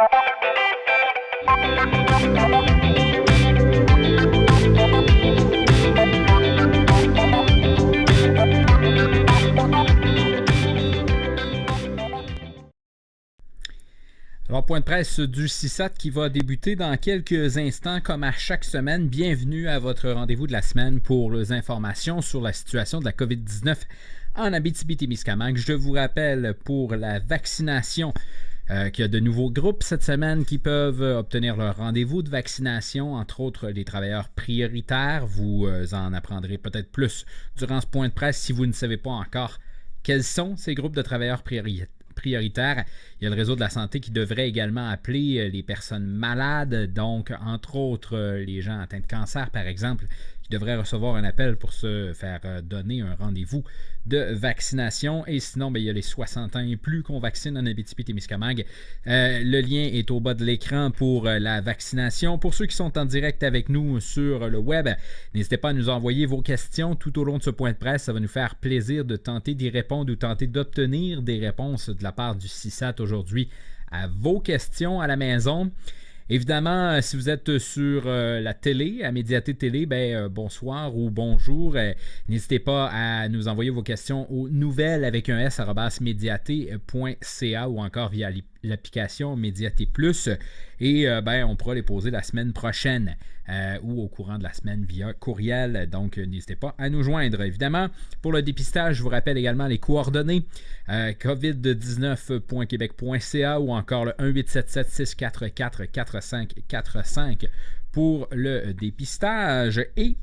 Alors, point de presse du CISAT qui va débuter dans quelques instants, comme à chaque semaine. Bienvenue à votre rendez-vous de la semaine pour les informations sur la situation de la COVID-19 en Abitibi-Témiscamingue. Je vous rappelle pour la vaccination qu'il y a de nouveaux groupes cette semaine qui peuvent obtenir leur rendez-vous de vaccination, entre autres les travailleurs prioritaires. Vous en apprendrez peut-être plus durant ce point de presse si vous ne savez pas encore quels sont ces groupes de travailleurs prioritaires. Il y a le réseau de la santé qui devrait également appeler les personnes malades, donc entre autres les gens atteints de cancer par exemple, qui devraient recevoir un appel pour se faire donner un rendez-vous de vaccination. Et sinon, il y a les 60 ans et plus qu'on vaccine en Abitibi-Témiscamingue. Le lien est au bas de l'écran pour la vaccination. Pour ceux qui sont en direct avec nous sur le web, n'hésitez pas à nous envoyer vos questions tout au long de ce point de presse. Ça va nous faire plaisir de tenter d'y répondre ou tenter d'obtenir des réponses de la part du CISAT aujourd'hui à vos questions à la maison. Évidemment, si vous êtes sur la télé, à Médiaté Télé, bonsoir ou bonjour. N'hésitez pas à nous envoyer vos questions aux nouvelles avec un s @mediaté.ca ou encore via l'application Médiaté Plus. Et on pourra les poser la semaine prochaine ou au courant de la semaine via courriel. Donc, n'hésitez pas à nous joindre. Évidemment, pour le dépistage, je vous rappelle également les coordonnées covid19.quebec.ca ou encore le 1-877-644-4545 pour le dépistage. Et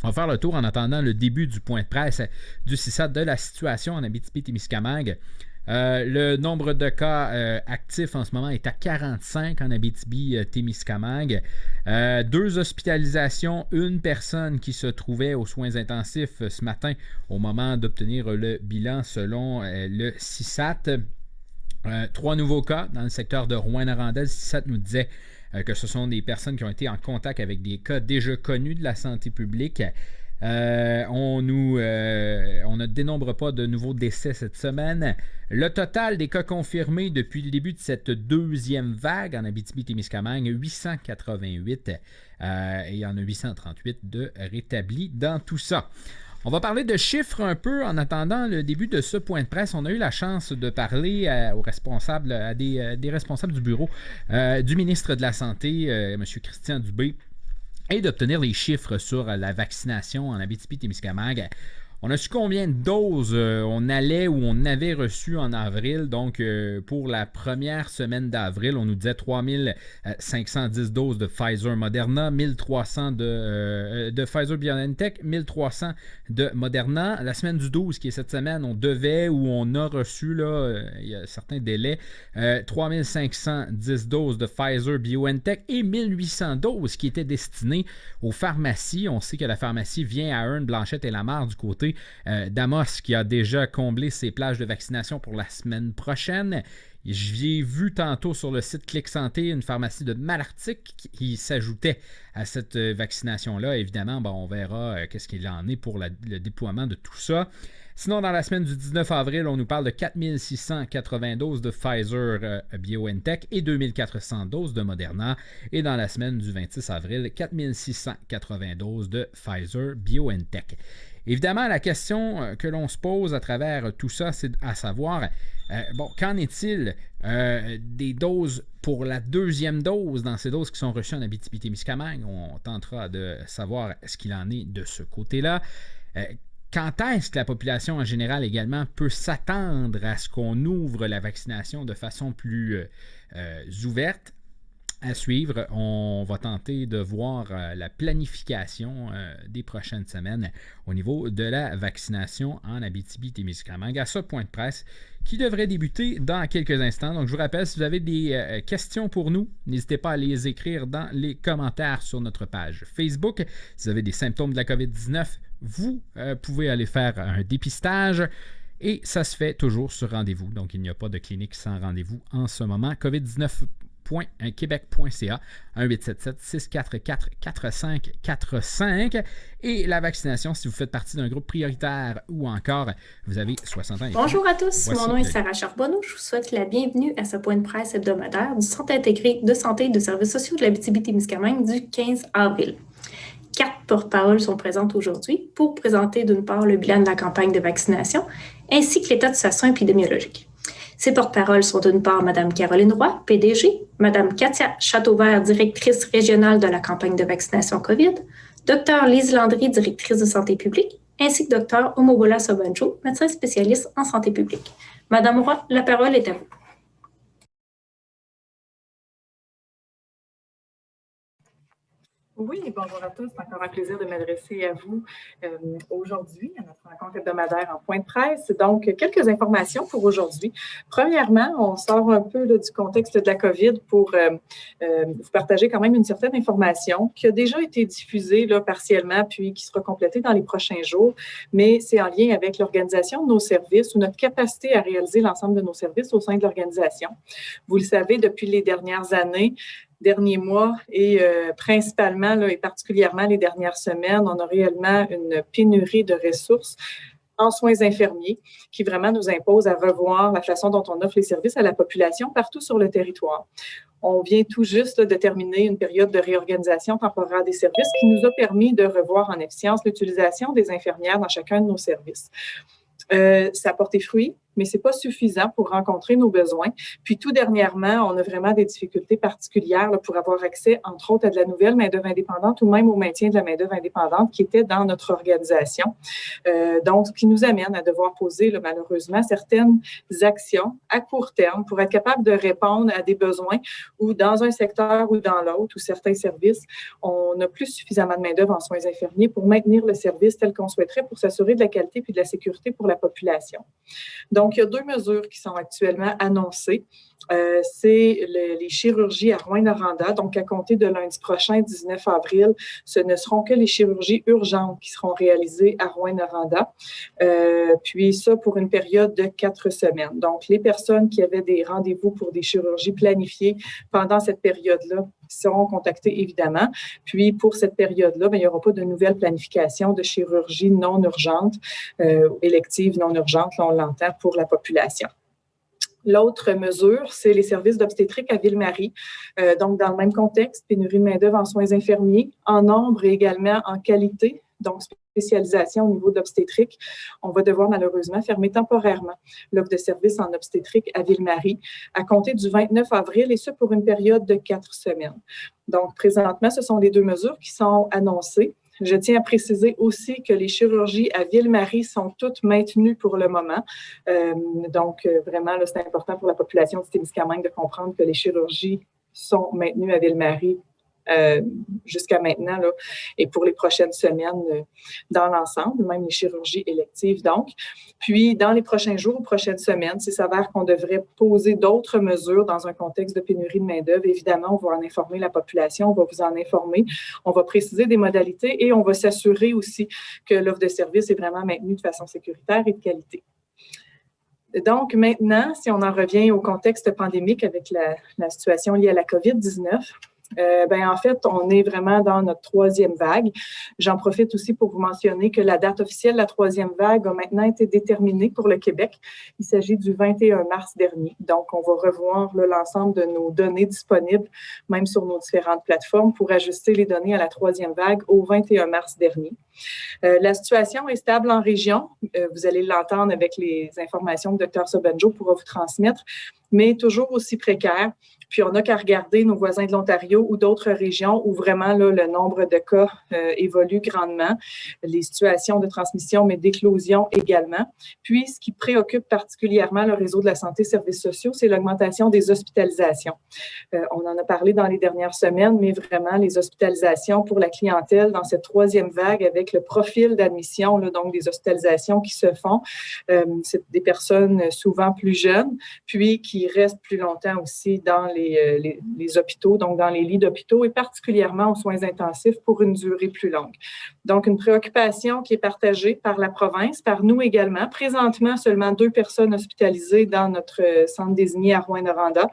on va faire le tour en attendant le début du point de presse du CISAT de la situation en Abitibi-Témiscamingue. Le nombre de cas actifs en ce moment est à 45 en Abitibi-Témiscamingue. 2 hospitalisations, une personne qui se trouvait aux soins intensifs ce matin au moment d'obtenir le bilan selon le CISAT. 3 nouveaux cas dans le secteur de Rouyn-Noranda. Le CISAT nous disait que ce sont des personnes qui ont été en contact avec des cas déjà connus de la santé publique. On ne dénombre pas de nouveaux décès cette semaine. Le total des cas confirmés depuis le début de cette deuxième vague en Abitibi-Témiscamingue, 888. Et il y en a 838 de rétablis dans tout ça. On va parler de chiffres un peu en attendant le début de ce point de presse. On a eu la chance de parler à des responsables du bureau du ministre de la Santé, M. Christian Dubé, et d'obtenir les chiffres sur la vaccination en Abitibi-Témiscamingue. On a su combien de doses on allait ou on avait reçu en avril. Donc, pour la première semaine d'avril, on nous disait 3510 doses de Pfizer Moderna, 1300 de Pfizer-BioNTech, 1300 de Moderna. La semaine du 12, qui est cette semaine, on devait ou on a reçu, il y a certains délais, 3510 doses de Pfizer-BioNTech et 1800 doses qui étaient destinées aux pharmacies. On sait que la pharmacie vient à Hearne, Blanchette et Lamarre du côté d'Amos, qui a déjà comblé ses plages de vaccination pour la semaine prochaine. J'ai vu tantôt sur le site Clic Santé une pharmacie de Malartic qui s'ajoutait à cette vaccination-là. Évidemment, on verra qu'est-ce qu'il en est pour le déploiement de tout ça. Sinon, dans la semaine du 19 avril, on nous parle de 4680 doses de Pfizer-BioNTech et 2400 doses de Moderna. Et dans la semaine du 26 avril, 4680 doses de Pfizer-BioNTech. Évidemment, la question que l'on se pose à travers tout ça, c'est à savoir, qu'en est-il des doses pour la deuxième dose dans ces doses qui sont reçues en Abitibi-Témiscamingue? On tentera de savoir ce qu'il en est de ce côté-là. Quand est-ce que la population en général également peut s'attendre à ce qu'on ouvre la vaccination de façon plus ouverte? À suivre, on va tenter de voir la planification des prochaines semaines au niveau de la vaccination en Abitibi-Témiscamingue à ce point de presse qui devrait débuter dans quelques instants. Donc, je vous rappelle, si vous avez des questions pour nous, n'hésitez pas à les écrire dans les commentaires sur notre page Facebook. Si vous avez des symptômes de la COVID-19, vous pouvez aller faire un dépistage. Et ça se fait toujours sur rendez-vous. Donc, il n'y a pas de clinique sans rendez-vous en ce moment. COVID-19 vacciner.québec.ca 1-877-644-4545 et la vaccination si vous faites partie d'un groupe prioritaire ou encore vous avez 60 ans. Bonjour à tous, mon nom est Sarah Charbonneau. Je vous souhaite la bienvenue à ce point de presse hebdomadaire du Centre intégré de santé et de services sociaux de l'Abitibi-Témiscamingue du 15 avril. 4 porte-paroles sont présentes aujourd'hui pour présenter d'une part le bilan de la campagne de vaccination ainsi que l'état de situation épidémiologique. Ces porte-paroles sont d'une part Mme Caroline Roy, PDG, Mme Katia Châteauvert, directrice régionale de la campagne de vaccination COVID, Dr Lise Landry, directrice de santé publique, ainsi que Dr Omobola Sobanjo, médecin spécialiste en santé publique. Madame Roy, la parole est à vous. Oui, bonjour à tous. C'est encore un plaisir de m'adresser à vous aujourd'hui à notre rencontre hebdomadaire en point de presse. Donc, quelques informations pour aujourd'hui. Premièrement, on sort un peu là, du contexte de la COVID pour vous partager quand même une certaine information qui a déjà été diffusée là, partiellement, puis qui sera complétée dans les prochains jours, mais c'est en lien avec l'organisation de nos services ou notre capacité à réaliser l'ensemble de nos services au sein de l'organisation. Vous le savez, depuis les derniers mois et principalement là, et particulièrement les dernières semaines, on a réellement une pénurie de ressources en soins infirmiers qui vraiment nous impose à revoir la façon dont on offre les services à la population partout sur le territoire. On vient tout juste là, de terminer une période de réorganisation temporaire des services qui nous a permis de revoir en efficience l'utilisation des infirmières dans chacun de nos services. Ça a porté fruit, mais ce n'est pas suffisant pour rencontrer nos besoins. Puis tout dernièrement, on a vraiment des difficultés particulières là, pour avoir accès, entre autres, à de la nouvelle main-d'œuvre indépendante ou même au maintien de la main-d'œuvre indépendante qui était dans notre organisation. Donc, ce qui nous amène à devoir poser là, malheureusement certaines actions à court terme pour être capable de répondre à des besoins ou dans un secteur ou dans l'autre ou certains services, on n'a plus suffisamment de main-d'œuvre en soins infirmiers pour maintenir le service tel qu'on souhaiterait pour s'assurer de la qualité puis de la sécurité pour la population. Donc, il y a 2 mesures qui sont actuellement annoncées. C'est les chirurgies à Rouyn-Noranda. Donc, à compter de lundi prochain, 19 avril, ce ne seront que les chirurgies urgentes qui seront réalisées à Rouyn-Noranda. Puis ça, pour une période de 4 semaines. Donc, les personnes qui avaient des rendez-vous pour des chirurgies planifiées pendant cette période-là seront contactées, évidemment. Puis, pour cette période-là, il n'y aura pas de nouvelle planification de chirurgie non urgente, élective non urgente, là, on l'entend, pour la population. L'autre mesure, c'est les services d'obstétrique à Ville-Marie. Donc, dans le même contexte, pénurie de main-d'œuvre en soins infirmiers, en nombre et également en qualité, donc spécialisation au niveau d'obstétrique. On va devoir malheureusement fermer temporairement l'offre de services en obstétrique à Ville-Marie à compter du 29 avril et ce pour une période de 4 semaines. Donc, présentement, ce sont les 2 mesures qui sont annoncées. Je tiens à préciser aussi que les chirurgies à Ville-Marie sont toutes maintenues pour le moment. Donc, vraiment, là, c'est important pour la population du Témiscamingue de comprendre que les chirurgies sont maintenues à Ville-Marie jusqu'à maintenant là, et pour les prochaines semaines dans l'ensemble, même les chirurgies électives donc. Puis, dans les prochains jours ou prochaines semaines, s'il s'avère qu'on devrait poser d'autres mesures dans un contexte de pénurie de main-d'œuvre, évidemment, on va en informer la population, on va vous en informer, on va préciser des modalités et on va s'assurer aussi que l'offre de service est vraiment maintenue de façon sécuritaire et de qualité. Donc, maintenant, si on en revient au contexte pandémique avec la situation liée à la COVID-19, en fait, on est vraiment dans notre 3e vague. J'en profite aussi pour vous mentionner que la date officielle de la 3e vague a maintenant été déterminée pour le Québec. Il s'agit du 21 mars dernier. Donc, on va revoir là, l'ensemble de nos données disponibles, même sur nos différentes plateformes, pour ajuster les données à la 3e vague au 21 mars dernier. La situation est stable en région. Vous allez l'entendre avec les informations que Dr Sobanjo pourra vous transmettre, mais toujours aussi précaire. Puis, on n'a qu'à regarder nos voisins de l'Ontario ou d'autres régions où vraiment là, le nombre de cas évolue grandement, les situations de transmission, mais d'éclosion également. Puis, ce qui préoccupe particulièrement le réseau de la santé et services sociaux, c'est l'augmentation des hospitalisations. On en a parlé dans les dernières semaines, mais vraiment, les hospitalisations pour la clientèle dans cette 3e vague avec le profil d'admission, là, donc des hospitalisations qui se font, c'est des personnes souvent plus jeunes, puis qui qui restent plus longtemps aussi dans les hôpitaux, donc dans les lits d'hôpitaux et particulièrement aux soins intensifs pour une durée plus longue. Donc, une préoccupation qui est partagée par la province, par nous également. Présentement, seulement 2 personnes hospitalisées dans notre centre désigné à Rouyn-Noranda,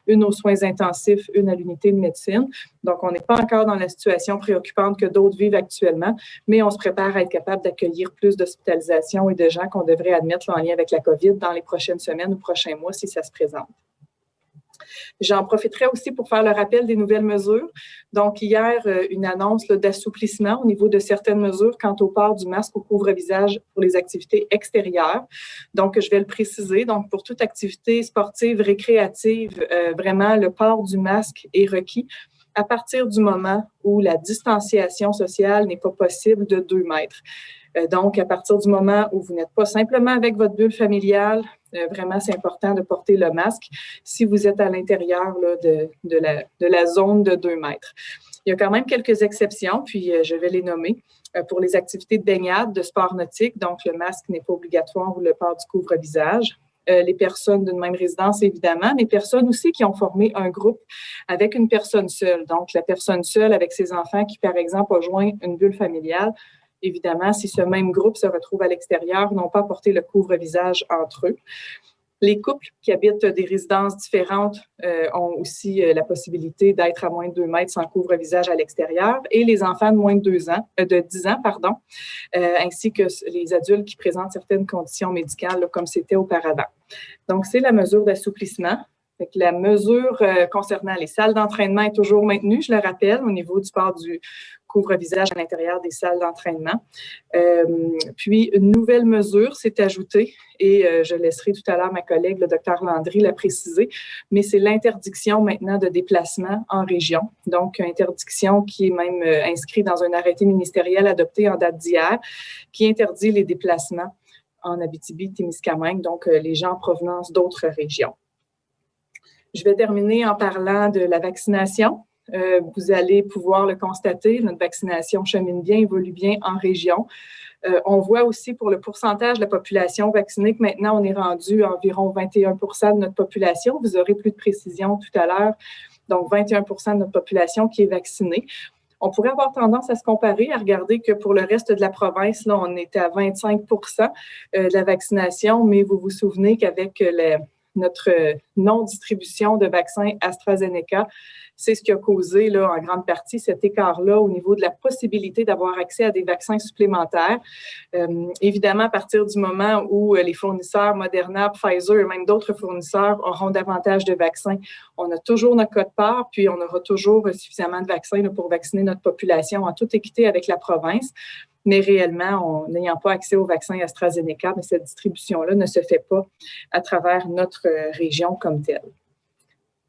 une aux soins intensifs, une à l'unité de médecine. Donc, on n'est pas encore dans la situation préoccupante que d'autres vivent actuellement, mais on se prépare à être capable d'accueillir plus d'hospitalisations et de gens qu'on devrait admettre en lien avec la COVID dans les prochaines semaines ou prochains mois si ça se présente. J'en profiterai aussi pour faire le rappel des nouvelles mesures. Donc, hier, une annonce d'assouplissement au niveau de certaines mesures quant au port du masque au couvre-visage pour les activités extérieures. Donc, je vais le préciser. Donc, pour toute activité sportive, récréative, vraiment, le port du masque est requis à partir du moment où la distanciation sociale n'est pas possible de 2 mètres. Donc, à partir du moment où vous n'êtes pas simplement avec votre bulle familiale, vraiment, c'est important de porter le masque si vous êtes à l'intérieur là, de la zone de 2 mètres. Il y a quand même quelques exceptions, puis je vais les nommer. Pour les activités de baignade, de sport nautique, donc le masque n'est pas obligatoire ou le port du couvre-visage. Les personnes d'une même résidence, évidemment, mais personnes aussi qui ont formé un groupe avec une personne seule. Donc, la personne seule avec ses enfants qui, par exemple, a joint une bulle familiale. Évidemment, si ce même groupe se retrouve à l'extérieur, n'ont pas porté le couvre-visage entre eux. Les couples qui habitent des résidences différentes ont aussi la possibilité d'être à moins de 2 mètres sans couvre-visage à l'extérieur et les enfants de moins de 10 ans, ainsi que les adultes qui présentent certaines conditions médicales là, comme c'était auparavant. Donc, c'est la mesure d'assouplissement. Fait que la mesure concernant les salles d'entraînement est toujours maintenue, je le rappelle, au niveau du port du couvre-visage à l'intérieur des salles d'entraînement. Puis, une nouvelle mesure s'est ajoutée et je laisserai tout à l'heure ma collègue, le Dr Landry, la préciser, mais c'est l'interdiction maintenant de déplacement en région. Donc, interdiction qui est même inscrite dans un arrêté ministériel adopté en date d'hier, qui interdit les déplacements en Abitibi-Témiscamingue, donc les gens en provenance d'autres régions. Je vais terminer en parlant de la vaccination. Vous allez pouvoir le constater, notre vaccination chemine bien, évolue bien en région. On voit aussi pour le pourcentage de la population vaccinée que maintenant, on est rendu à environ 21 % de notre population. Vous aurez plus de précision tout à l'heure. Donc, 21 % de notre population qui est vaccinée. On pourrait avoir tendance à se comparer, à regarder que pour le reste de la province, là, on était à 25 % de la vaccination, mais vous vous souvenez qu'avec notre non-distribution de vaccins AstraZeneca, c'est ce qui a causé là, en grande partie cet écart-là au niveau de la possibilité d'avoir accès à des vaccins supplémentaires. Évidemment, à partir du moment où les fournisseurs Moderna, Pfizer et même d'autres fournisseurs auront davantage de vaccins, on a toujours notre quote-part, puis on aura toujours suffisamment de vaccins là, pour vacciner notre population en toute équité avec la province. Mais réellement, n'ayant pas accès au vaccin AstraZeneca, mais cette distribution-là ne se fait pas à travers notre région comme telle.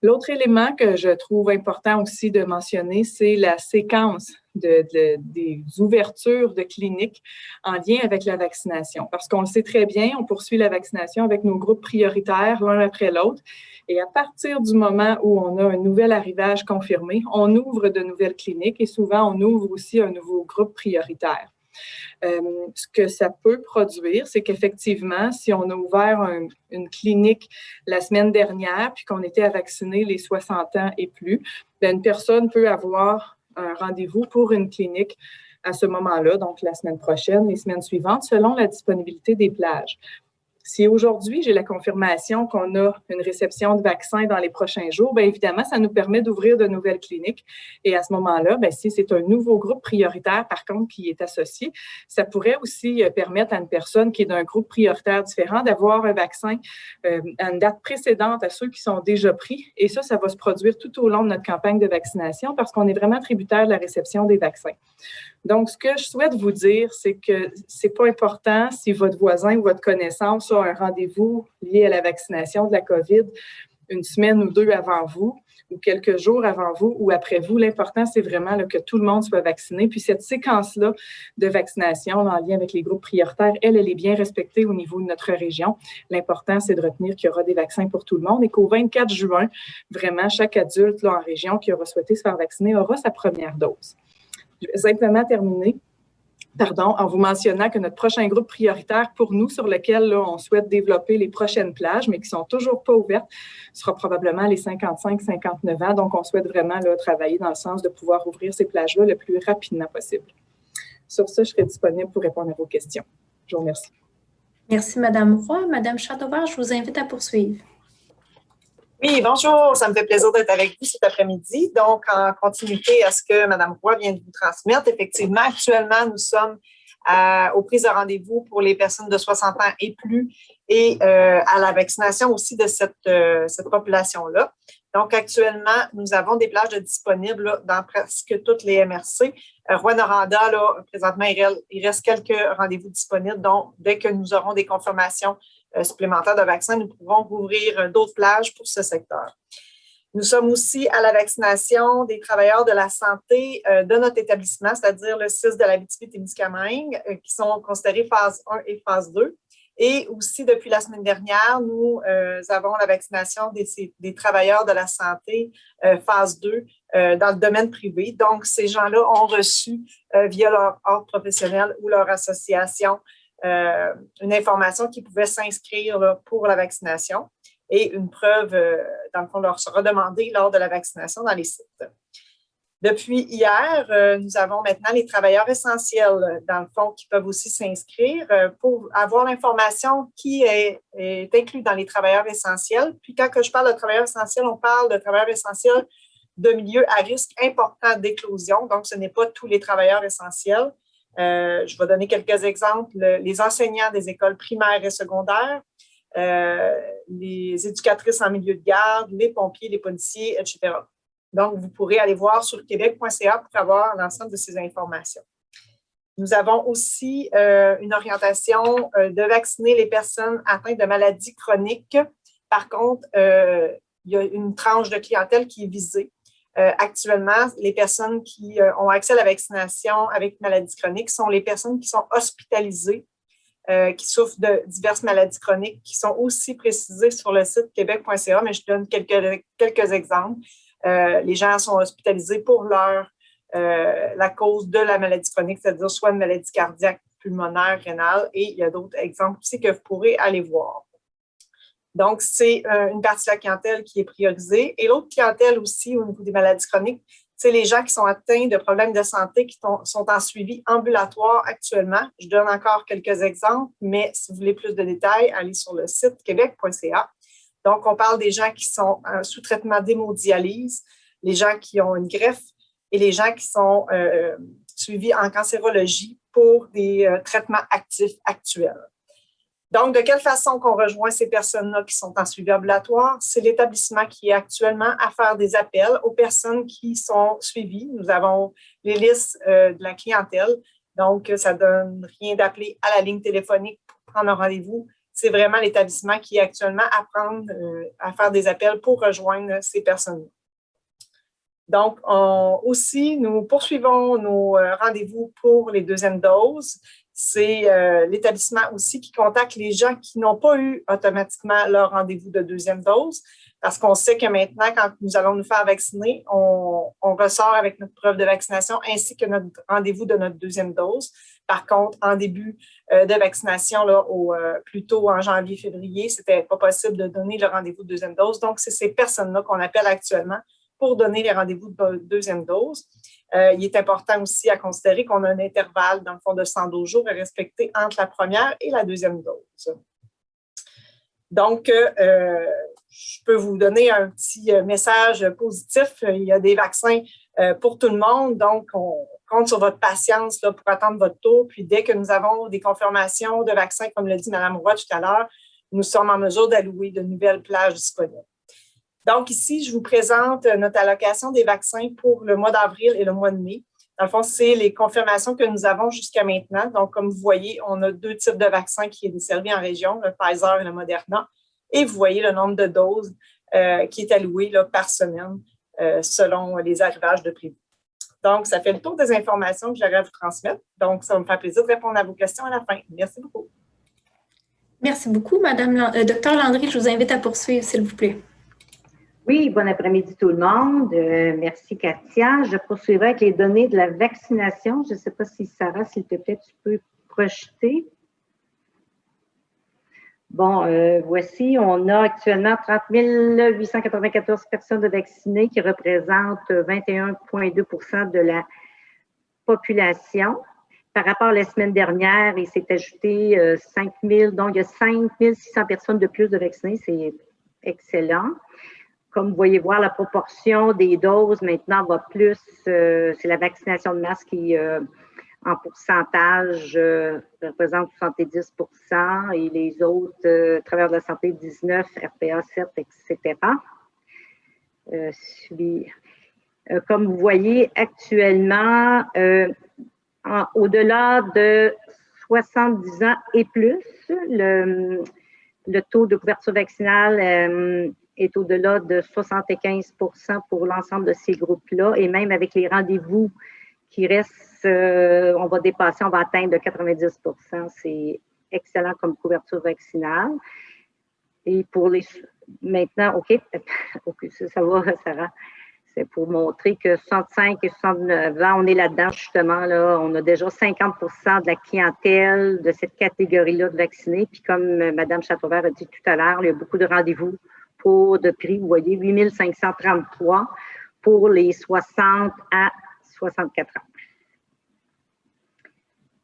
L'autre élément que je trouve important aussi de mentionner, c'est la séquence des ouvertures de cliniques en lien avec la vaccination. Parce qu'on le sait très bien, on poursuit la vaccination avec nos groupes prioritaires l'un après l'autre. Et à partir du moment où on a un nouvel arrivage confirmé, on ouvre de nouvelles cliniques et souvent, on ouvre aussi un nouveau groupe prioritaire. Ce que ça peut produire, c'est qu'effectivement, si on a ouvert une clinique la semaine dernière puis qu'on était à vacciner les 60 ans et plus, bien, une personne peut avoir un rendez-vous pour une clinique à ce moment-là, donc la semaine prochaine, les semaines suivantes, selon la disponibilité des plages. Si aujourd'hui, j'ai la confirmation qu'on a une réception de vaccins dans les prochains jours, bien évidemment, ça nous permet d'ouvrir de nouvelles cliniques. Et à ce moment-là, bien, si c'est un nouveau groupe prioritaire, par contre, qui est associé, ça pourrait aussi permettre à une personne qui est d'un groupe prioritaire différent d'avoir un vaccin à une date précédente à ceux qui sont déjà pris. Et ça va se produire tout au long de notre campagne de vaccination parce qu'on est vraiment tributaire de la réception des vaccins. Donc, ce que je souhaite vous dire, c'est que c'est pas important si votre voisin ou votre connaissance a un rendez-vous lié à la vaccination de la COVID une semaine ou 2 avant vous, ou quelques jours avant vous ou après vous. L'important, c'est vraiment là, que tout le monde soit vacciné. Puis cette séquence-là de vaccination en lien avec les groupes prioritaires, elle est bien respectée au niveau de notre région. L'important, c'est de retenir qu'il y aura des vaccins pour tout le monde et qu'au 24 juin, vraiment, chaque adulte là, en région qui aura souhaité se faire vacciner aura sa première dose. Je vais simplement terminer en vous mentionnant que notre prochain groupe prioritaire pour nous, sur lequel là, on souhaite développer les prochaines plages, mais qui ne sont toujours pas ouvertes, sera probablement les 55-59 ans. Donc, on souhaite vraiment là, travailler dans le sens de pouvoir ouvrir ces plages-là le plus rapidement possible. Sur ça, je serai disponible pour répondre à vos questions. Je vous remercie. Merci, Mme Roy. Mme Chateauvert, je vous invite à poursuivre. Oui, bonjour. Ça me fait plaisir d'être avec vous cet après-midi. Donc, en continuité à ce que Mme Roy vient de vous transmettre, effectivement, actuellement, nous sommes aux prises de rendez-vous pour les personnes de 60 ans et plus et à la vaccination aussi de cette population-là. Donc, actuellement, nous avons des plages disponibles là, dans presque toutes les MRC. Rouyn-Noranda, là, présentement, il reste quelques rendez-vous disponibles. Donc, dès que nous aurons des confirmations supplémentaires de vaccins, nous pourrons rouvrir d'autres plages pour ce secteur. Nous sommes aussi à la vaccination des travailleurs de la santé de notre établissement, c'est-à-dire le 6 de l'Abitibi-Témiscamingue, qui sont considérés phase 1 et phase 2. Et aussi, depuis la semaine dernière, nous avons la vaccination des travailleurs de la santé phase 2 dans le domaine privé. Donc, ces gens-là ont reçu via leur ordre professionnel ou leur association une information qui pouvait s'inscrire là, pour la vaccination et une preuve, dans le fond, leur sera demandée lors de la vaccination dans les sites. Depuis hier, nous avons maintenant les travailleurs essentiels, dans le fond, qui peuvent aussi s'inscrire pour avoir l'information qui est inclue dans les travailleurs essentiels. Puis quand je parle de travailleurs essentiels, on parle de travailleurs essentiels de milieux à risque important d'éclosion. Donc, ce n'est pas tous les travailleurs essentiels. Je vais donner quelques exemples. Les enseignants des écoles primaires et secondaires, les éducatrices en milieu de garde, les pompiers, les policiers, etc. Donc, vous pourrez aller voir sur québec.ca pour avoir l'ensemble de ces informations. Nous avons aussi une orientation de vacciner les personnes atteintes de maladies chroniques. Par contre, il y a une tranche de clientèle qui est visée. Actuellement, les personnes qui ont accès à la vaccination avec maladies chroniques sont les personnes qui sont hospitalisées, qui souffrent de diverses maladies chroniques, qui sont aussi précisées sur le site québec.ca, mais je donne quelques exemples. Les gens sont hospitalisés pour la cause de la maladie chronique, c'est-à-dire soit une maladie cardiaque, pulmonaire, rénale, et il y a d'autres exemples aussi que vous pourrez aller voir. Donc, c'est une partie de la clientèle qui est priorisée. Et l'autre clientèle aussi, au niveau des maladies chroniques, c'est les gens qui sont atteints de problèmes de santé qui sont en suivi ambulatoire actuellement. Je donne encore quelques exemples, mais si vous voulez plus de détails, allez sur le site québec.ca. Donc, on parle des gens qui sont sous traitement d'hémodialyse, les gens qui ont une greffe et les gens qui sont suivis en cancérologie pour des traitements actifs actuels. Donc, de quelle façon qu'on rejoint ces personnes-là qui sont en suivi ambulatoire? C'est l'établissement qui est actuellement à faire des appels aux personnes qui sont suivies. Nous avons les listes de la clientèle. Donc, ça ne donne rien d'appeler à la ligne téléphonique pour prendre un rendez-vous. C'est vraiment l'établissement qui est actuellement à faire des appels pour rejoindre ces personnes-là. Donc, aussi, nous poursuivons nos rendez-vous pour les deuxièmes doses. C'est l'établissement aussi qui contacte les gens qui n'ont pas eu automatiquement leur rendez-vous de deuxième dose, parce qu'on sait que maintenant, quand nous allons nous faire vacciner, on ressort avec notre preuve de vaccination ainsi que notre rendez-vous de notre deuxième dose. Par contre, en début de vaccination, là, plus tôt en janvier-février, c'était pas possible de donner le rendez-vous de deuxième dose. Donc, c'est ces personnes-là qu'on appelle actuellement pour donner les rendez-vous de deuxième dose. Il est important aussi à considérer qu'on a un intervalle, dans le fond, de 112 jours à respecter entre la première et la deuxième dose. Donc, je peux vous donner un petit message positif. Il y a des vaccins pour tout le monde, donc on compte sur votre patience là, pour attendre votre tour. Puis dès que nous avons des confirmations de vaccins, comme l'a dit Mme Roy tout à l'heure, nous sommes en mesure d'allouer de nouvelles plages disponibles. Donc ici, je vous présente notre allocation des vaccins pour le mois d'avril et le mois de mai. Dans le fond, c'est les confirmations que nous avons jusqu'à maintenant. Donc, comme vous voyez, on a 2 types de vaccins qui est desservi en région, le Pfizer et le Moderna. Et vous voyez le nombre de doses qui est alloué là, par semaine selon les arrivages de prévu. Donc, ça fait le tour des informations que j'aurais à vous transmettre. Donc, ça va me faire plaisir de répondre à vos questions à la fin. Merci beaucoup. Merci beaucoup, Madame Dr Landry. Je vous invite à poursuivre, s'il vous plaît. Oui, bon après-midi tout le monde. Merci Katia. Je poursuivrai avec les données de la vaccination. Je ne sais pas si Sarah, s'il te plaît, tu peux projeter. Bon, voici, on a actuellement 30 894 personnes de vaccinées qui représentent 21,2 % de la population. Par rapport à la semaine dernière, il s'est ajouté 5 000, donc il y a 5 600 personnes de plus de vaccinés, c'est excellent. Comme vous voyez voir, la proportion des doses maintenant va plus, c'est la vaccination de masse qui, en pourcentage, représente 70 % et les autres, travailleurs de la santé, 19, RPA 7, etc. Comme vous voyez, actuellement, au-delà de 70 ans et plus, le taux de couverture vaccinale est au-delà de 75 % pour l'ensemble de ces groupes-là. Et même avec les rendez-vous qui restent, on va dépasser, on va atteindre 90 %. C'est excellent comme couverture vaccinale. Et pour les... Maintenant, OK, ça va, Sarah. C'est pour montrer que 65 et 69 ans, on est là-dedans justement. Là, on a déjà 50 % de la clientèle de cette catégorie-là de vaccinés. Puis comme Mme Châteauvert a dit tout à l'heure, il y a beaucoup de rendez-vous pour de prix. Vous voyez, 8 533 pour les 60 à 64 ans.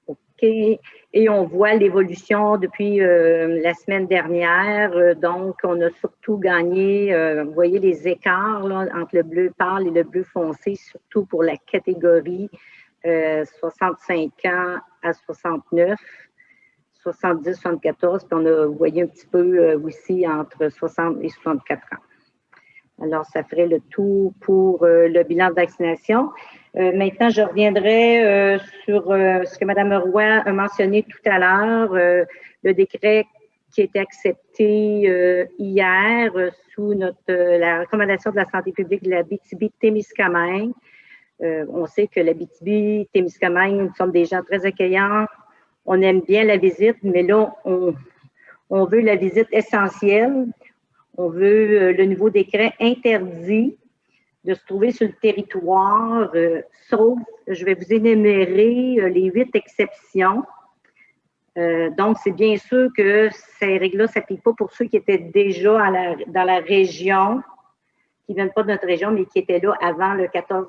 OK. Et on voit l'évolution depuis la semaine dernière. Donc, on a surtout gagné, vous voyez les écarts là, entre le bleu pâle et le bleu foncé, surtout pour la catégorie 65 ans à 69, 70, 74. Puis on a, vous voyez un petit peu aussi entre 60 et 64 ans. Alors, ça ferait le tout pour le bilan de vaccination. Maintenant, je reviendrai sur ce que Mme Roy a mentionné tout à l'heure, le décret qui a été accepté hier sous la recommandation de la santé publique de l'Abitibi-Témiscamingue. On sait que l'Abitibi-Témiscamingue, nous sommes des gens très accueillants. On aime bien la visite, mais là, on veut la visite essentielle. On veut le nouveau décret interdit de se trouver sur le territoire, sauf, je vais vous énumérer les 8 exceptions. Donc, c'est bien sûr que ces règles-là ne s'appliquent pas pour ceux qui étaient déjà dans la région, qui ne viennent pas de notre région, mais qui étaient là avant le 14,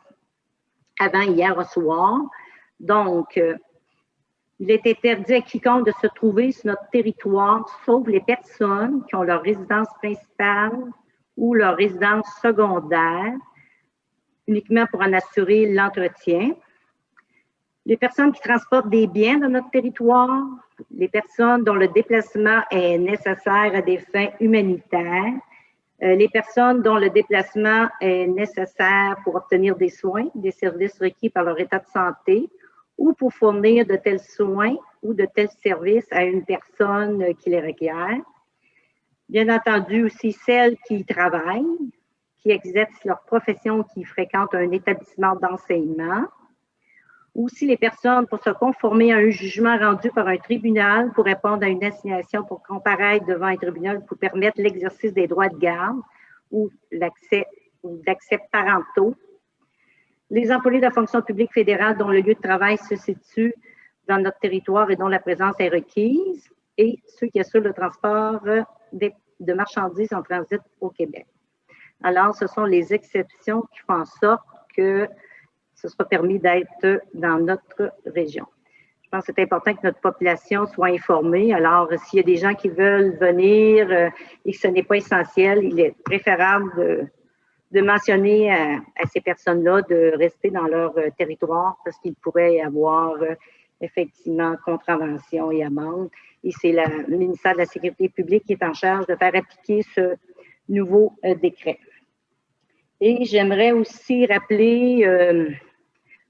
avant hier au soir. Donc, il est interdit à quiconque de se trouver sur notre territoire, sauf les personnes qui ont leur résidence principale ou leur résidence secondaire, uniquement pour en assurer l'entretien. Les personnes qui transportent des biens dans notre territoire, les personnes dont le déplacement est nécessaire à des fins humanitaires, les personnes dont le déplacement est nécessaire pour obtenir des soins, des services requis par leur état de santé ou pour fournir de tels soins ou de tels services à une personne qui les requiert. Bien entendu aussi celles qui travaillent, qui exercent leur profession, qui fréquentent un établissement d'enseignement. Aussi les personnes pour se conformer à un jugement rendu par un tribunal pour répondre à une assignation pour comparaître devant un tribunal pour permettre l'exercice des droits de garde ou d'accès parentaux. Les employés de la fonction publique fédérale dont le lieu de travail se situe dans notre territoire et dont la présence est requise, et ceux qui assurent le transport de marchandises en transit au Québec. Alors, ce sont les exceptions qui font en sorte que ce soit permis d'être dans notre région. Je pense que c'est important que notre population soit informée. Alors, s'il y a des gens qui veulent venir et que ce n'est pas essentiel, il est préférable de mentionner à ces personnes-là de rester dans leur territoire parce qu'il pourrait y avoir effectivement contravention et amende. Et c'est le ministère de la Sécurité publique qui est en charge de faire appliquer ce nouveau décret. Et j'aimerais aussi rappeler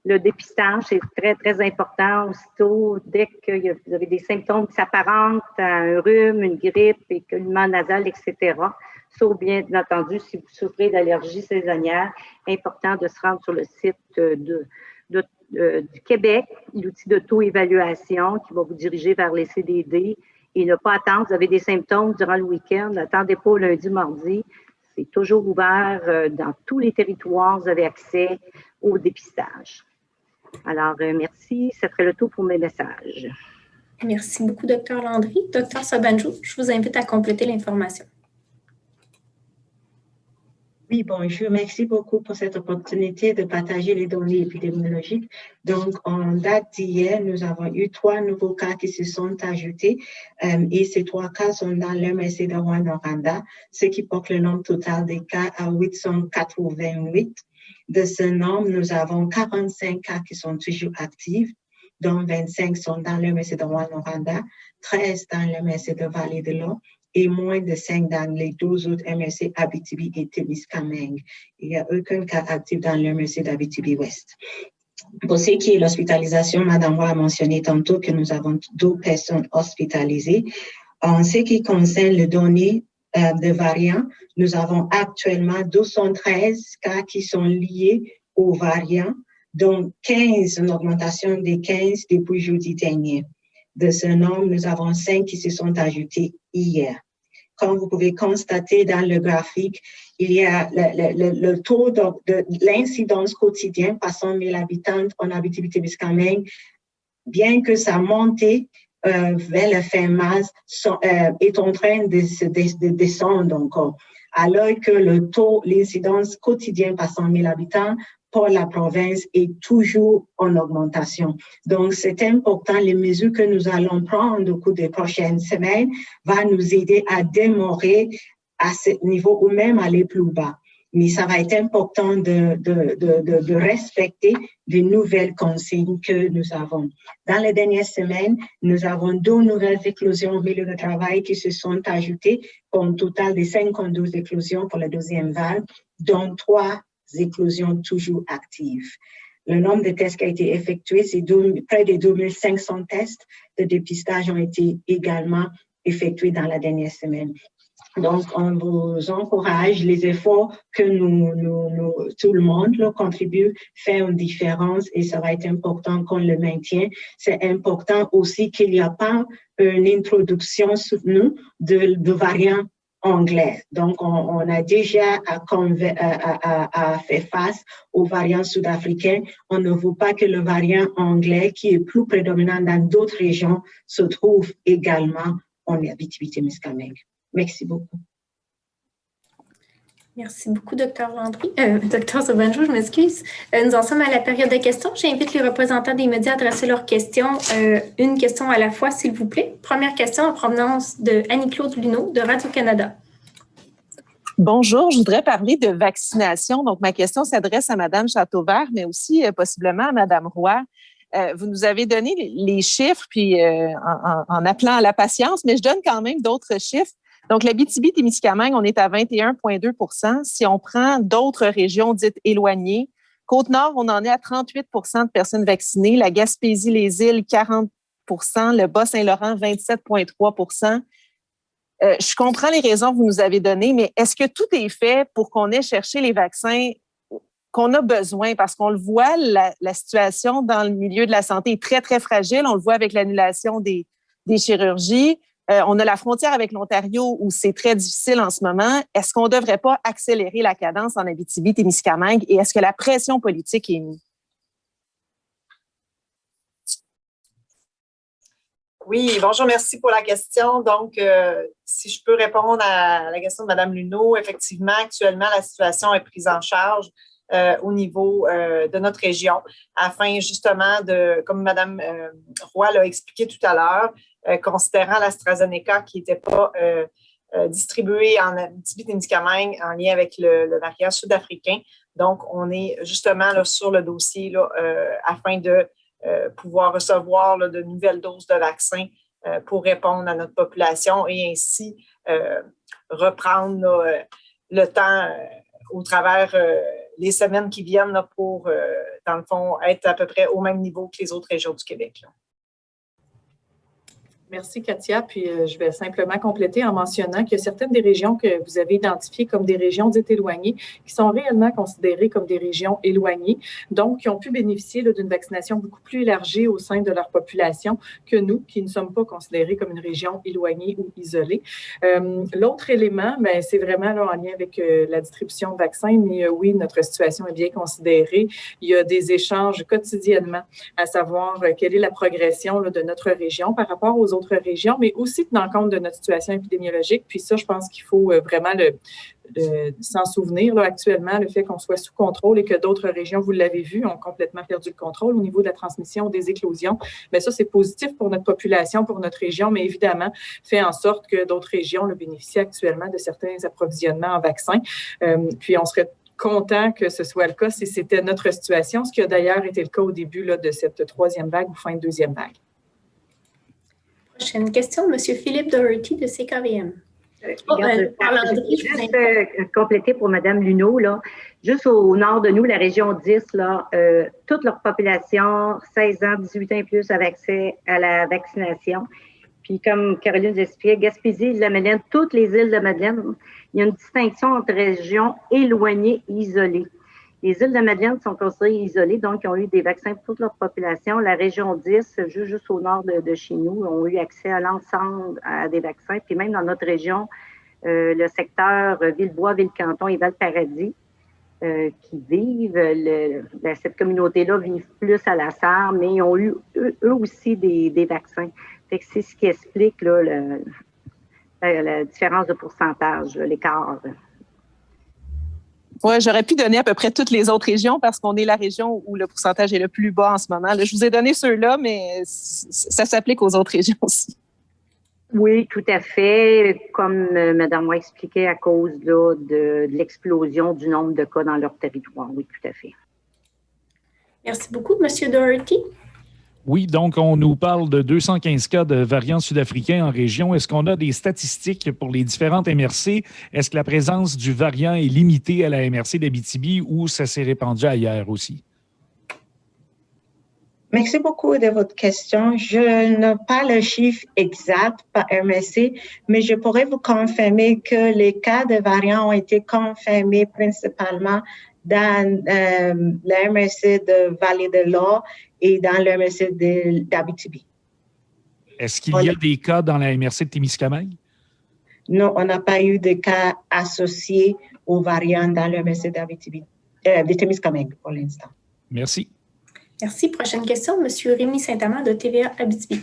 le dépistage, c'est très, très important. Aussitôt, dès que vous avez des symptômes qui s'apparentent à un rhume, une grippe, écoulement nasal, etc., sauf bien entendu si vous souffrez d'allergies saisonnières, important de se rendre sur le site du Québec, l'outil d'auto-évaluation qui va vous diriger vers les CDD et ne pas attendre. Vous avez des symptômes durant le week-end, n'attendez pas au lundi, mardi. C'est toujours ouvert dans tous les territoires. Vous avez accès au dépistage. Alors, merci. Ça ferait le tour pour mes messages. Merci beaucoup, Dr. Landry. Dr. Sobanjou, je vous invite à compléter l'information. Oui, bonjour. Merci beaucoup pour cette opportunité de partager les données épidémiologiques. Donc, en date d'hier, nous avons eu 3 nouveaux cas qui se sont ajoutés et ces 3 cas sont dans l'MSC de Rwanda, ce qui porte le nombre total des cas à 888. De ce nombre, nous avons 45 cas qui sont toujours actifs, dont 25 sont dans l'MSC de Rwanda, 13 dans l'MSC de Vallée de l'Eau, et moins de 5 dans les 12 autres MRC Abitibi et Témiscamingue. Il n'y a aucun cas actif dans l'MRC d'Abitibi-Ouest. Pour ce qui est de l'hospitalisation, Mme Roy a mentionné tantôt que nous avons 2 personnes hospitalisées. En ce qui concerne les données de variants, nous avons actuellement 213 cas qui sont liés aux variants, dont 15, une augmentation des 15 depuis jeudi dernier. De ce nombre, nous avons 5 qui se sont ajoutés hier. Comme vous pouvez constater dans le graphique, il y a le taux de l'incidence quotidienne par 100 000 habitants en Abitibi-Témiscamingue, bien que ça monte vers la fin mars, est en train de descendre encore, alors que le taux, l'incidence quotidienne par 100 000 habitants pour la province est toujours en augmentation. Donc, c'est important. Les mesures que nous allons prendre au cours des prochaines semaines vont nous aider à démarrer à ce niveau ou même aller plus bas. Mais ça va être important de respecter les nouvelles consignes que nous avons. Dans les dernières semaines, nous avons 2 nouvelles éclosions au milieu de travail qui se sont ajoutées pour un total de 52 éclosions pour la 2e vague, dont 3 éclosions toujours actives. Le nombre de tests qui a été effectué, c'est près de 2500 tests de dépistage ont été également effectués dans la dernière semaine. Donc, on vous encourage, les efforts que tout le monde contribue, fait une différence et ça va être important qu'on le maintienne. C'est important aussi qu'il n'y a pas une introduction soutenue de variants anglais. Donc, on a déjà fait face aux variants sud-africains. On ne veut pas que le variant anglais, qui est plus prédominant dans d'autres régions, se trouve également en Abitibi-Témiscamingue. Merci beaucoup. Merci beaucoup, Dr. Landry. Dr. Sobanjou, je m'excuse. Nous en sommes à la période de questions. J'invite les représentants des médias à adresser leurs questions, une question à la fois, s'il vous plaît. Première question en provenance de Annie-Claude Luneau de Radio-Canada. Bonjour, je voudrais parler de vaccination. Donc, ma question s'adresse à Mme Châteauvert, mais aussi possiblement à Mme Roy. Vous nous avez donné les chiffres, puis en appelant à la patience, mais je donne quand même d'autres chiffres. Donc, l'Abitibi-Témiscamingue, on est à 21,2 % Si on prend d'autres régions dites éloignées, Côte-Nord, on en est à 38 % de personnes vaccinées. La Gaspésie, les îles, 40 % Le Bas-Saint-Laurent, 27,3 % Je comprends les raisons que vous nous avez données, mais est-ce que tout est fait pour qu'on ait cherché les vaccins qu'on a besoin? Parce qu'on le voit, la situation dans le milieu de la santé est très, très fragile. On le voit avec l'annulation des chirurgies. On a la frontière avec l'Ontario où c'est très difficile en ce moment. Est-ce qu'on ne devrait pas accélérer la cadence en Abitibi-Témiscamingue et est-ce que la pression politique est mise? Oui, bonjour, merci pour la question. Donc, si je peux répondre à la question de Mme Luneau, effectivement, actuellement, la situation est prise en charge au niveau de notre région afin justement de, comme Mme Roy l'a expliqué tout à l'heure, considérant l'AstraZeneca qui n'était pas distribué en Abitibi-Témiscamingue en lien avec le variant sud-africain. Donc, on est justement là, sur le dossier là, afin de pouvoir recevoir là, de nouvelles doses de vaccins pour répondre à notre population et ainsi reprendre là, le temps au travers les semaines qui viennent là, pour, dans le fond, être à peu près au même niveau que les autres régions du Québec. Là. Merci, Katia. Puis, je vais simplement compléter en mentionnant qu'il y a certaines des régions que vous avez identifiées comme des régions dites éloignées qui sont réellement considérées comme des régions éloignées, donc qui ont pu bénéficier là, d'une vaccination beaucoup plus élargie au sein de leur population que nous, qui ne sommes pas considérés comme une région éloignée ou isolée. L'autre élément, bien, c'est vraiment là, en lien avec la distribution de vaccins, mais oui, notre situation est bien considérée. Il y a des échanges quotidiennement à savoir quelle est la progression là, de notre région par rapport aux autres régions, mais aussi tenant compte de notre situation épidémiologique. Puis ça, je pense qu'il faut vraiment s'en souvenir là, actuellement, le fait qu'on soit sous contrôle et que d'autres régions, vous l'avez vu, ont complètement perdu le contrôle au niveau de la transmission des éclosions. Bien, ça, c'est positif pour notre population, pour notre région, mais évidemment, fait en sorte que d'autres régions là, bénéficient actuellement de certains approvisionnements en vaccins. Puis on serait content que ce soit le cas si c'était notre situation, ce qui a d'ailleurs été le cas au début là, de cette troisième vague ou fin de deuxième vague. Prochaine question, M. Philippe Doherty de CKVM. Juste compléter pour Mme Luneau, là, juste au nord de nous, la région 10, là, toute leur population, 16 ans, 18 ans et plus, avait accès à la vaccination. Puis comme Caroline nous expliquait, Gaspésie, île-de-la-Madeleine, toutes les îles de Madeleine, il y a une distinction entre régions éloignées et isolées. Les îles de Madeleine sont considérées isolées, donc ils ont eu des vaccins pour toute leur population. La région 10, juste au nord de chez nous, ont eu accès à l'ensemble à des vaccins. Puis même dans notre région, le secteur Villebois, Ville-Canton et Val-Paradis, qui vivent, cette communauté-là vivent plus à la serre, mais ils ont eu eux aussi des vaccins. Fait que c'est ce qui explique là, la différence de pourcentage, l'écart. Oui, j'aurais pu donner à peu près toutes les autres régions parce qu'on est la région où le pourcentage est le plus bas en ce moment. Là, je vous ai donné ceux-là, mais ça s'applique aux autres régions aussi. Oui, tout à fait. Comme Mme Roy expliquait, à cause là, de l'explosion du nombre de cas dans leur territoire. Oui, tout à fait. Merci beaucoup, M. Doherty. Oui, donc on nous parle de 215 cas de variants sud-africains en région. Est-ce qu'on a des statistiques pour les différentes MRC? Est-ce que la présence du variant est limitée à la MRC d'Abitibi ou ça s'est répandu ailleurs aussi? Merci beaucoup de votre question. Je n'ai pas le chiffre exact par MRC, mais je pourrais vous confirmer que les cas de variants ont été confirmés principalement dans la MRC de Vallée-de-l'Or et dans la MRC d'Abitibi. Est-ce qu'il y a des cas dans la MRC de Témiscamingue? Non, on n'a pas eu de cas associés aux variants dans la MRC d'Abitibi, de Témiscamingue pour l'instant. Merci. Merci. Prochaine question, M. Rémi Saint-Amand de TVA Abitibi.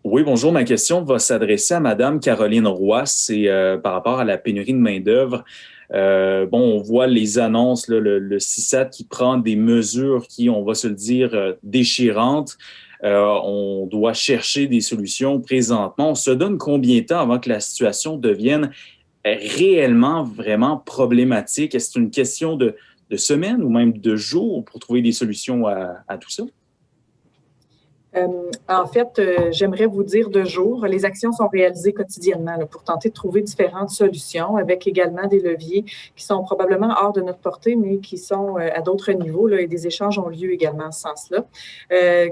Oui, bonjour. Ma question va s'adresser à Mme Caroline Roy. C'est par rapport à la pénurie de main-d'œuvre. On voit les annonces, là, le CISAT qui prend des mesures qui, on va se le dire, déchirantes. On doit chercher des solutions présentement. On se donne combien de temps avant que la situation devienne réellement, vraiment problématique? Est-ce une question de semaines ou même de jours pour trouver des solutions à tout ça? En fait, j'aimerais vous dire de jour. Les actions sont réalisées quotidiennement là, pour tenter de trouver différentes solutions avec également des leviers qui sont probablement hors de notre portée, mais qui sont à d'autres niveaux là, et des échanges ont lieu également en ce sens-là.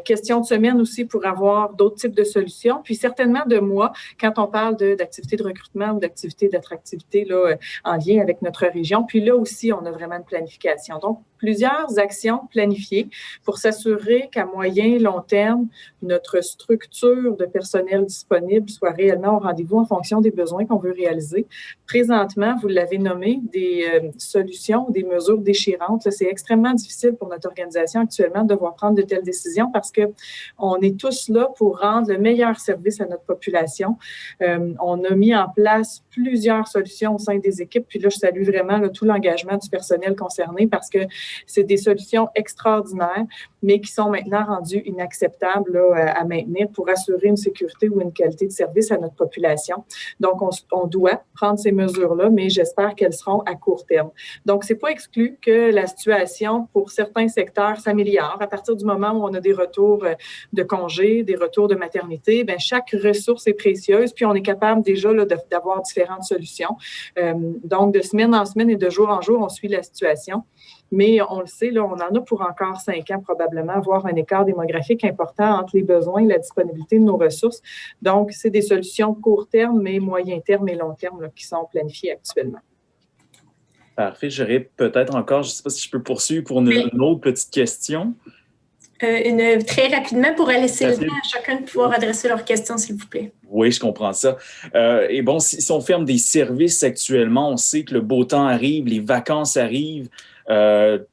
Question de semaine aussi pour avoir d'autres types de solutions, puis certainement de mois quand on parle d'activités de recrutement ou d'activités d'attractivité là, en lien avec notre région. Puis là aussi, on a vraiment une planification. Donc, plusieurs actions planifiées pour s'assurer qu'à moyen et long terme, notre structure de personnel disponible soit réellement au rendez-vous en fonction des besoins qu'on veut réaliser. Présentement, vous l'avez nommé, des solutions, des mesures déchirantes. C'est extrêmement difficile pour notre organisation actuellement de devoir prendre de telles décisions parce qu'on est tous là pour rendre le meilleur service à notre population. On a mis en place plusieurs solutions au sein des équipes. Puis là, je salue vraiment là, tout l'engagement du personnel concerné parce que c'est des solutions extraordinaires, mais qui sont maintenant rendues inacceptables là, à maintenir pour assurer une sécurité ou une qualité de service à notre population. Donc, on doit prendre ces mesures-là, mais j'espère qu'elles seront à court terme. Donc, c'est pas exclu que la situation pour certains secteurs s'améliore. À partir du moment où on a des retours de congés, des retours de maternité, bien, chaque ressource est précieuse, puis on est capable déjà là, d'avoir différentes solutions. Donc, de semaine en semaine et de jour en jour, on suit la situation. Mais on le sait, là, on en a pour encore 5 ans probablement, voire un écart démographique important temps entre les besoins et la disponibilité de nos ressources. Donc, c'est des solutions court terme, mais moyen terme et long terme là, qui sont planifiées actuellement. Parfait. J'aurais peut-être encore, je ne sais pas si je peux poursuivre pour une autre petite question. Très rapidement pour laisser le temps à chacun de pouvoir adresser leurs questions, s'il vous plaît. Oui, je comprends ça. Et bon, si on ferme des services actuellement, on sait que le beau temps arrive, les vacances arrivent.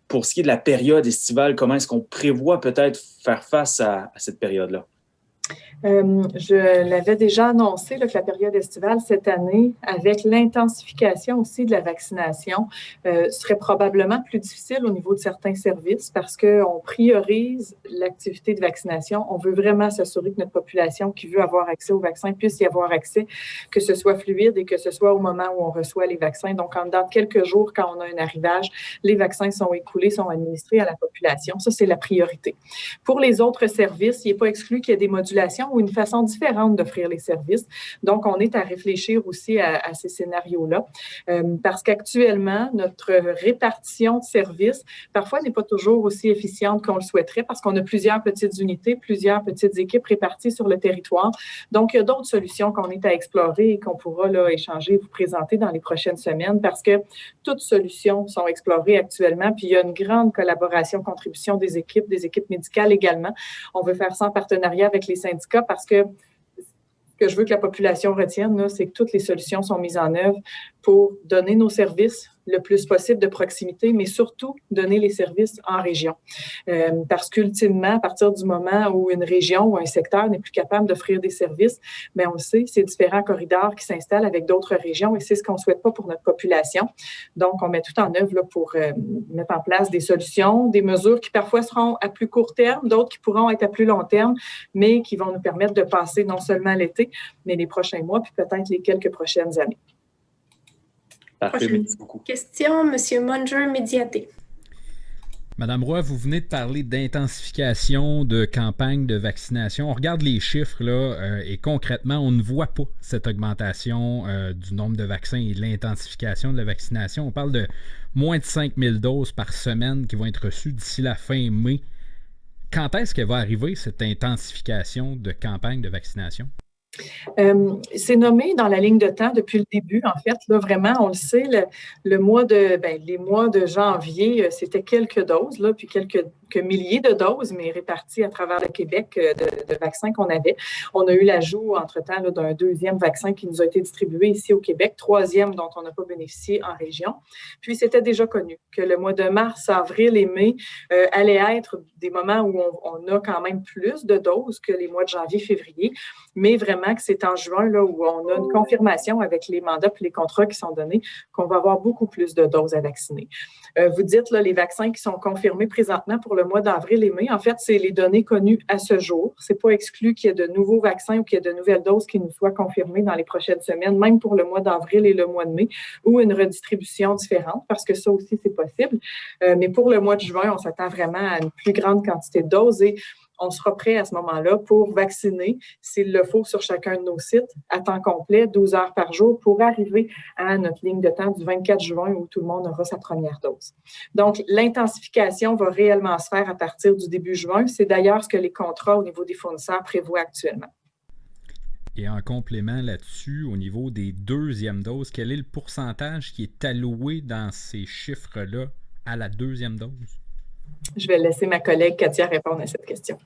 Pour ce qui est de la période estivale, comment est-ce qu'on prévoit peut-être faire face à cette période-là? Je l'avais déjà annoncé là, que la période estivale cette année, avec l'intensification aussi de la vaccination, serait probablement plus difficile au niveau de certains services parce qu'on priorise l'activité de vaccination. On veut vraiment s'assurer que notre population qui veut avoir accès au vaccin puisse y avoir accès, que ce soit fluide et que ce soit au moment où on reçoit les vaccins. Donc, en dedans de quelques jours, quand on a un arrivage, les vaccins sont écoulés, sont administrés à la population. Ça, c'est la priorité. Pour les autres services, il n'est pas exclu qu'il y ait des modulations ou une façon différente d'offrir les services. Donc, on est à réfléchir aussi à ces scénarios-là parce qu'actuellement, notre répartition de services, parfois, n'est pas toujours aussi efficiente qu'on le souhaiterait parce qu'on a plusieurs petites unités, plusieurs petites équipes réparties sur le territoire. Donc, il y a d'autres solutions qu'on est à explorer et qu'on pourra là, échanger et vous présenter dans les prochaines semaines parce que toutes solutions sont explorées actuellement. Puis, il y a une grande collaboration, contribution des équipes médicales également. On veut faire ça en partenariat avec les syndicats parce que ce que je veux que la population retienne, là, c'est que toutes les solutions sont mises en œuvre pour donner nos services le plus possible de proximité, mais surtout donner les services en région. Parce qu'ultimement, à partir du moment où une région ou un secteur n'est plus capable d'offrir des services, bien, on le sait, c'est différents corridors qui s'installent avec d'autres régions et c'est ce qu'on ne souhaite pas pour notre population. Donc, on met tout en œuvre là, pour mettre en place des solutions, des mesures qui parfois seront à plus court terme, d'autres qui pourront être à plus long terme, mais qui vont nous permettre de passer non seulement l'été, mais les prochains mois, puis peut-être les quelques prochaines années. Parfait, merci beaucoup. Question, M. Munger, Médiaté. Madame Roy, vous venez de parler d'intensification de campagne de vaccination. On regarde les chiffres là, et concrètement, on ne voit pas cette augmentation du nombre de vaccins et de l'intensification de la vaccination. On parle de moins de 5000 doses par semaine qui vont être reçues d'ici la fin mai. Quand est-ce qu'elle va arriver, cette intensification de campagne de vaccination? C'est nommé dans la ligne de temps depuis le début. En fait, là, vraiment, on le sait, les mois de janvier, c'était quelques doses, là, puis quelques milliers de doses, mais réparties à travers le Québec de vaccins qu'on avait. On a eu l'ajout, entre-temps, là, d'un deuxième vaccin qui nous a été distribué ici au Québec, troisième dont on n'a pas bénéficié en région. Puis, c'était déjà connu que le mois de mars, avril et mai allaient être des moments où on a quand même plus de doses que les mois de janvier, février, mais vraiment que c'est en juin là, où on a une confirmation avec les mandats et les contrats qui sont donnés qu'on va avoir beaucoup plus de doses à vacciner. Vous dites là, les vaccins qui sont confirmés présentement pour le mois d'avril et mai, en fait, c'est les données connues à ce jour. Ce n'est pas exclu qu'il y ait de nouveaux vaccins ou qu'il y ait de nouvelles doses qui nous soient confirmées dans les prochaines semaines, même pour le mois d'avril et le mois de mai, ou une redistribution différente, parce que ça aussi, c'est possible. Mais pour le mois de juin, on s'attend vraiment à une plus grande quantité de doses et on sera prêt à ce moment-là pour vacciner, s'il le faut, sur chacun de nos sites, à temps complet, 12 heures par jour, pour arriver à notre ligne de temps du 24 juin où tout le monde aura sa première dose. Donc, l'intensification va réellement se faire à partir du début juin. C'est d'ailleurs ce que les contrats au niveau des fournisseurs prévoient actuellement. Et en complément là-dessus, au niveau des deuxièmes doses, quel est le pourcentage qui est alloué dans ces chiffres-là à la deuxième dose? Je vais laisser ma collègue Katia répondre à cette question.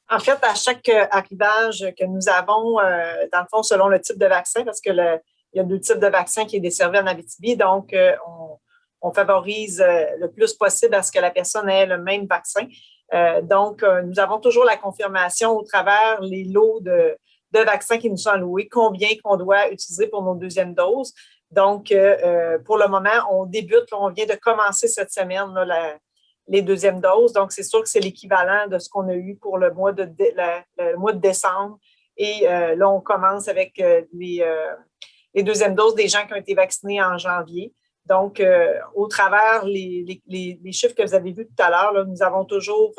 En fait, à chaque arrivage que nous avons, dans le fond, selon le type de vaccin, parce que il y a deux types de vaccins qui est desservi en Abitibi, donc on favorise le plus possible à ce que la personne ait le même vaccin. Donc, nous avons toujours la confirmation au travers les lots de vaccins qui nous sont alloués, combien qu'on doit utiliser pour nos deuxièmes doses. Donc, pour le moment, on débute, on vient de commencer cette semaine là, les deuxièmes doses. Donc, c'est sûr que c'est l'équivalent de ce qu'on a eu pour le mois de décembre. Et là, on commence avec les deuxièmes doses des gens qui ont été vaccinés en janvier. Donc, au travers les chiffres que vous avez vus tout à l'heure, là, nous avons toujours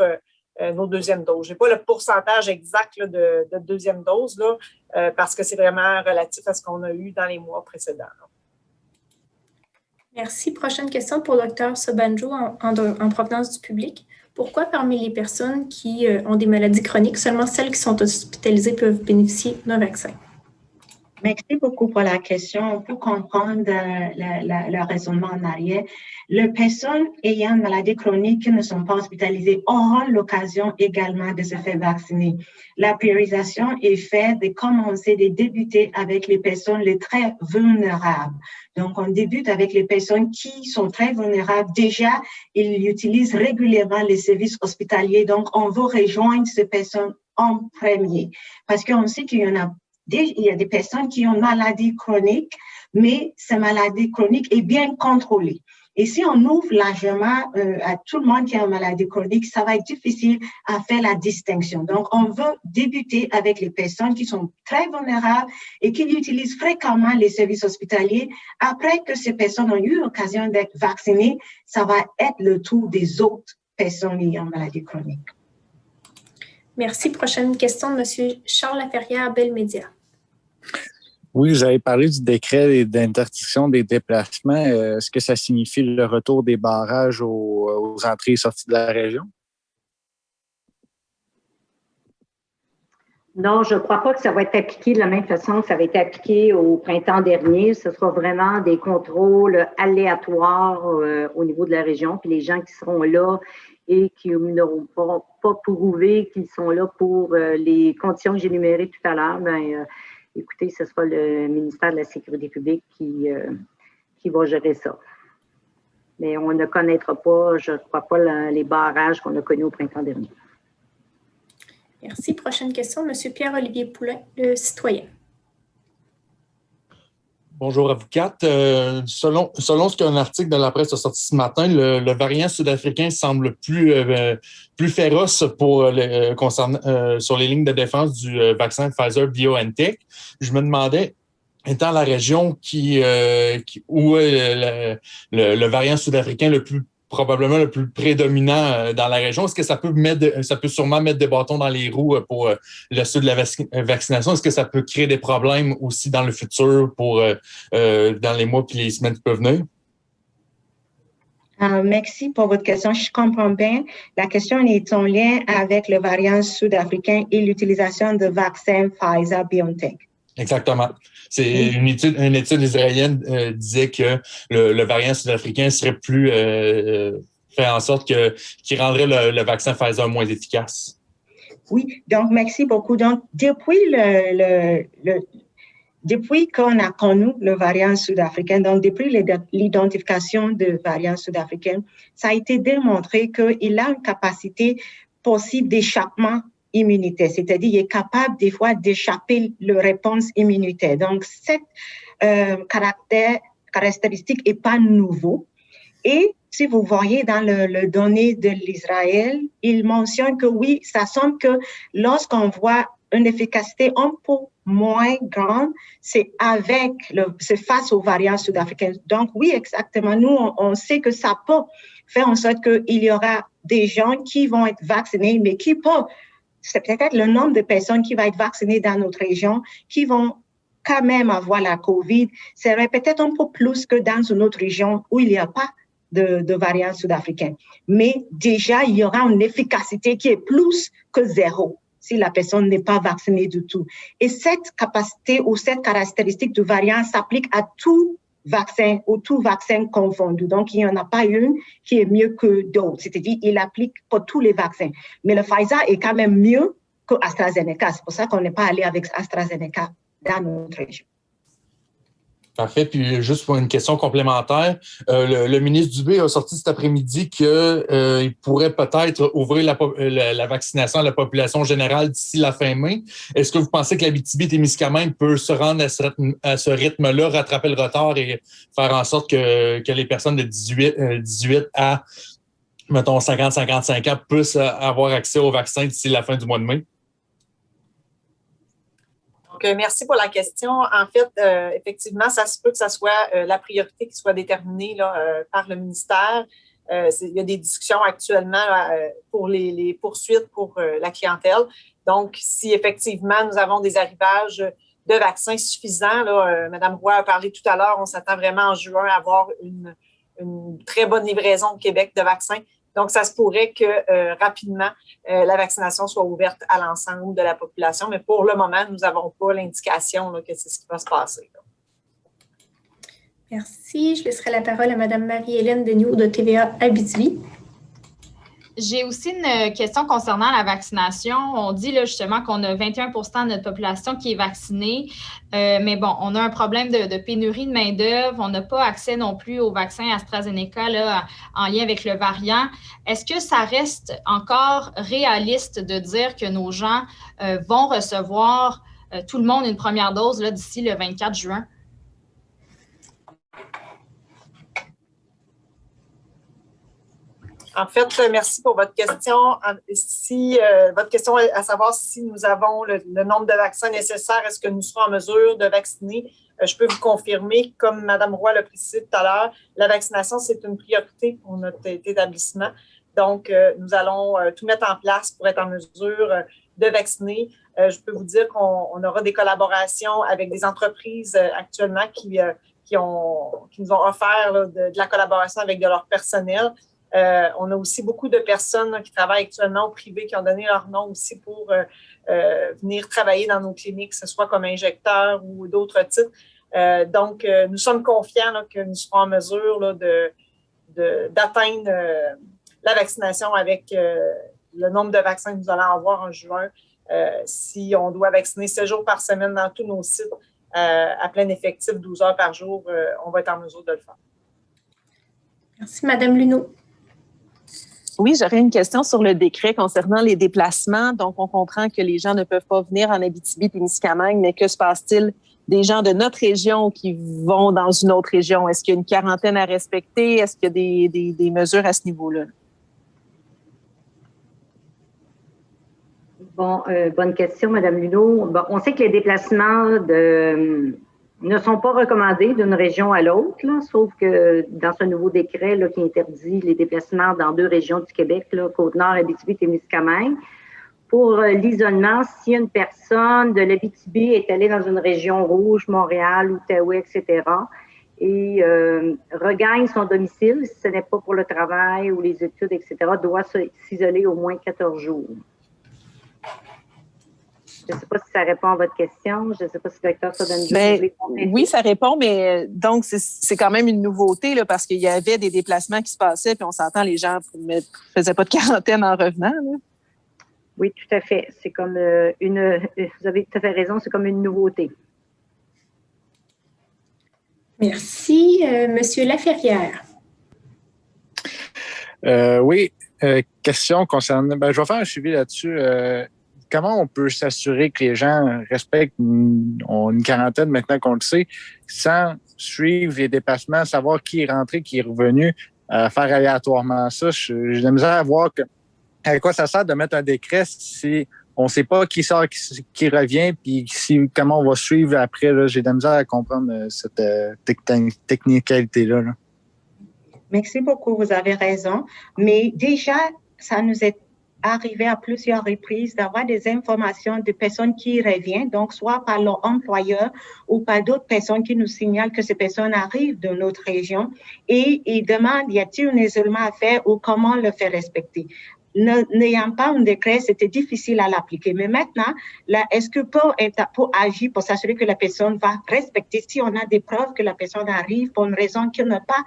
nos deuxièmes doses. Je n'ai pas le pourcentage exact là, de deuxième dose là, parce que c'est vraiment relatif à ce qu'on a eu dans les mois précédents. Là. Merci. Prochaine question pour le Dr. Sobanjo en provenance du public. Pourquoi parmi les personnes qui ont des maladies chroniques, seulement celles qui sont hospitalisées peuvent bénéficier d'un vaccin? Merci beaucoup pour la question. Pour comprendre le raisonnement en arrière, les personnes ayant une maladie chronique qui ne sont pas hospitalisées auront l'occasion également de se faire vacciner. La priorisation est faite de commencer, de débuter avec les personnes les très vulnérables. Donc, on débute avec les personnes qui sont très vulnérables. Déjà, ils utilisent régulièrement les services hospitaliers. Donc, on veut rejoindre ces personnes en premier parce qu'on sait qu'il y en a il y a des personnes qui ont une maladie chronique, mais cette maladie chronique est bien contrôlée. Et si on ouvre largement à tout le monde qui a une maladie chronique, ça va être difficile à faire la distinction. Donc, on veut débuter avec les personnes qui sont très vulnérables et qui utilisent fréquemment les services hospitaliers. Après que ces personnes ont eu l'occasion d'être vaccinées, ça va être le tour des autres personnes ayant une maladie chronique. Merci. Prochaine question de M. Charles Laferrière, Bell Média. Oui, vous avez parlé du décret d'interdiction des déplacements. Est-ce que ça signifie le retour des barrages aux entrées et sorties de la région? Non, je ne crois pas que ça va être appliqué de la même façon que ça avait été appliqué au printemps dernier. Ce sera vraiment des contrôles aléatoires au niveau de la région. Puis les gens qui seront là et qui n'auront pas prouvé qu'ils sont là pour les conditions que j'ai énumérées tout à l'heure, écoutez, ce sera le ministère de la Sécurité publique qui va gérer ça. Mais on ne connaîtra pas, je ne crois pas, les barrages qu'on a connus au printemps dernier. Merci. Prochaine question, M. Pierre-Olivier Poulain, le citoyen. Bonjour à vous quatre. Selon ce qu'un article de la presse a sorti ce matin, le variant sud-africain semble plus féroce sur les lignes de défense du vaccin Pfizer-BioNTech. Je me demandais, étant la région où est le variant sud-africain probablement le plus prédominant dans la région. Est-ce que ça peut sûrement mettre des bâtons dans les roues pour le sud de la vaccination? Est-ce que ça peut créer des problèmes aussi dans le futur dans les mois et les semaines qui peuvent venir? Merci pour votre question. Je comprends bien. La question est en lien avec le variant sud-africain et l'utilisation de vaccins Pfizer-BioNTech. Exactement. C'est une étude israélienne disait que le variant sud-africain serait plus fait en sorte qu'il rendrait le vaccin Pfizer moins efficace. Oui, donc merci beaucoup. Donc, depuis qu'on a connu le variant sud-africain, donc depuis l'identification du variant sud-africain, ça a été démontré qu'il a une capacité possible d'échappement immunitaire, c'est-à-dire il est capable des fois d'échapper la réponse immunitaire. Donc, cette caractéristique n'est pas nouveau. Et si vous voyez dans le données de l'Israël, il mentionne que oui, ça semble que lorsqu'on voit une efficacité un peu moins grande, c'est face au variant sud-africain. Donc oui, exactement. Nous, on sait que ça peut faire en sorte qu'il y aura des gens qui vont être vaccinés, mais qui peuvent, c'est peut-être le nombre de personnes qui vont être vaccinées dans notre région, qui vont quand même avoir la COVID, serait peut-être un peu plus que dans une autre région où il n'y a pas de variant sud-africain. Mais déjà, il y aura une efficacité qui est plus que zéro si la personne n'est pas vaccinée du tout. Et cette capacité ou cette caractéristique du variant s'applique à tout vaccin ou tout vaccin confondu. Donc, il n'y en a pas une qui est mieux que d'autres. C'est-à-dire, il applique pour tous les vaccins. Mais le Pfizer est quand même mieux que AstraZeneca. C'est pour ça qu'on n'est pas allé avec AstraZeneca dans notre région. Parfait. Puis juste pour une question complémentaire, le ministre Dubé a sorti cet après-midi qu'il pourrait peut-être ouvrir la vaccination à la population générale d'ici la fin mai. Est-ce que vous pensez que l'Abitibi-Témiscamingue peut se rendre à ce rythme-là, rattraper le retard et faire en sorte que les personnes de 18 à, mettons, 50-55 ans puissent avoir accès au vaccin d'ici la fin du mois de mai? Donc, merci pour la question. En fait, effectivement, ça se peut que ça soit la priorité qui soit déterminée là, par le ministère. Il y a des discussions actuellement pour les poursuites pour la clientèle. Donc, si effectivement nous avons des arrivages de vaccins suffisants, là, Mme Roy a parlé tout à l'heure, on s'attend vraiment en juin à avoir une très bonne livraison au Québec de vaccins. Donc, ça se pourrait que rapidement, la vaccination soit ouverte à l'ensemble de la population, mais pour le moment, nous n'avons pas l'indication que c'est ce qui va se passer. Merci. Je laisserai la parole à Mme Marie-Hélène Daigneault de TVA Abitibi. J'ai aussi une question concernant la vaccination. On dit là, justement qu'on a 21 de notre population qui est vaccinée, mais bon, on a un problème de pénurie de main-d'œuvre. On n'a pas accès non plus au vaccin AstraZeneca là, en lien avec le variant. Est-ce que ça reste encore réaliste de dire que nos gens vont recevoir tout le monde une première dose là, d'ici le 24 juin? En fait, merci pour votre question. Votre question est à savoir si nous avons le nombre de vaccins nécessaires, est-ce que nous serons en mesure de vacciner? Je peux vous confirmer, comme Mme Roy l'a précisé tout à l'heure, la vaccination, c'est une priorité pour notre établissement. Donc, nous allons tout mettre en place pour être en mesure de vacciner. Je peux vous dire qu'on aura des collaborations avec des entreprises actuellement qui nous ont offert là, de la collaboration avec de leur personnel. On a aussi beaucoup de personnes qui travaillent actuellement au privé qui ont donné leur nom aussi pour venir travailler dans nos cliniques, que ce soit comme injecteurs ou d'autres titres. Donc, nous sommes confiants là, que nous serons en mesure là, d'atteindre la vaccination avec le nombre de vaccins que nous allons avoir en juin. Si on doit vacciner 7 jours par semaine dans tous nos sites à plein effectif, 12 heures par jour, on va être en mesure de le faire. Merci, Mme Luneau. Oui, j'aurais une question sur le décret concernant les déplacements. Donc, on comprend que les gens ne peuvent pas venir en Abitibi-Témiscamingue, mais que se passe-t-il des gens de notre région qui vont dans une autre région? Est-ce qu'il y a une quarantaine à respecter? Est-ce qu'il y a des mesures à ce niveau-là? Bon, bonne question, Mme Luneau. Bon, on sait que les déplacements ne sont pas recommandés d'une région à l'autre, sauf que dans ce nouveau décret là, qui interdit les déplacements dans 2 régions du Québec, là, Côte-Nord, Abitibi-Témiscamingue. Pour l'isolement, si une personne de l'Abitibi est allée dans une région rouge, Montréal, Outaouais, etc., et regagne son domicile, si ce n'est pas pour le travail ou les études, etc., doit s'isoler au moins 14 jours. Je ne sais pas si ça répond à votre question. Je ne sais pas si le docteur Sodenjo... Oui, ça répond, mais donc c'est quand même une nouveauté là, parce qu'il y avait des déplacements qui se passaient, puis on s'entend, les gens ne faisaient pas de quarantaine en revenant. Là. Oui, tout à fait. C'est comme vous avez tout à fait raison, c'est comme une nouveauté. Merci. Monsieur Laferrière. Oui, question concernant... je vais faire un suivi là-dessus. Comment on peut s'assurer que les gens respectent une quarantaine, maintenant qu'on le sait, sans suivre les déplacements, savoir qui est rentré, qui est revenu, faire aléatoirement ça? J'ai de la misère à voir à quoi ça sert de mettre un décret si on ne sait pas qui sort, qui revient, puis comment on va suivre après. Là, j'ai de la misère à comprendre cette technicalité-là. Là. Merci beaucoup, vous avez raison. Mais déjà, ça nous est arrivé à plusieurs reprises d'avoir des informations de personnes qui reviennent, donc soit par leur employeur ou par d'autres personnes qui nous signalent que ces personnes arrivent de notre région et ils demandent y a-t-il un isolement à faire ou comment le faire respecter. N'ayant pas un décret, c'était difficile à l'appliquer. Mais maintenant, là, est-ce que pour agir, pour s'assurer que la personne va respecter, si on a des preuves que la personne arrive pour une raison qui n'est pas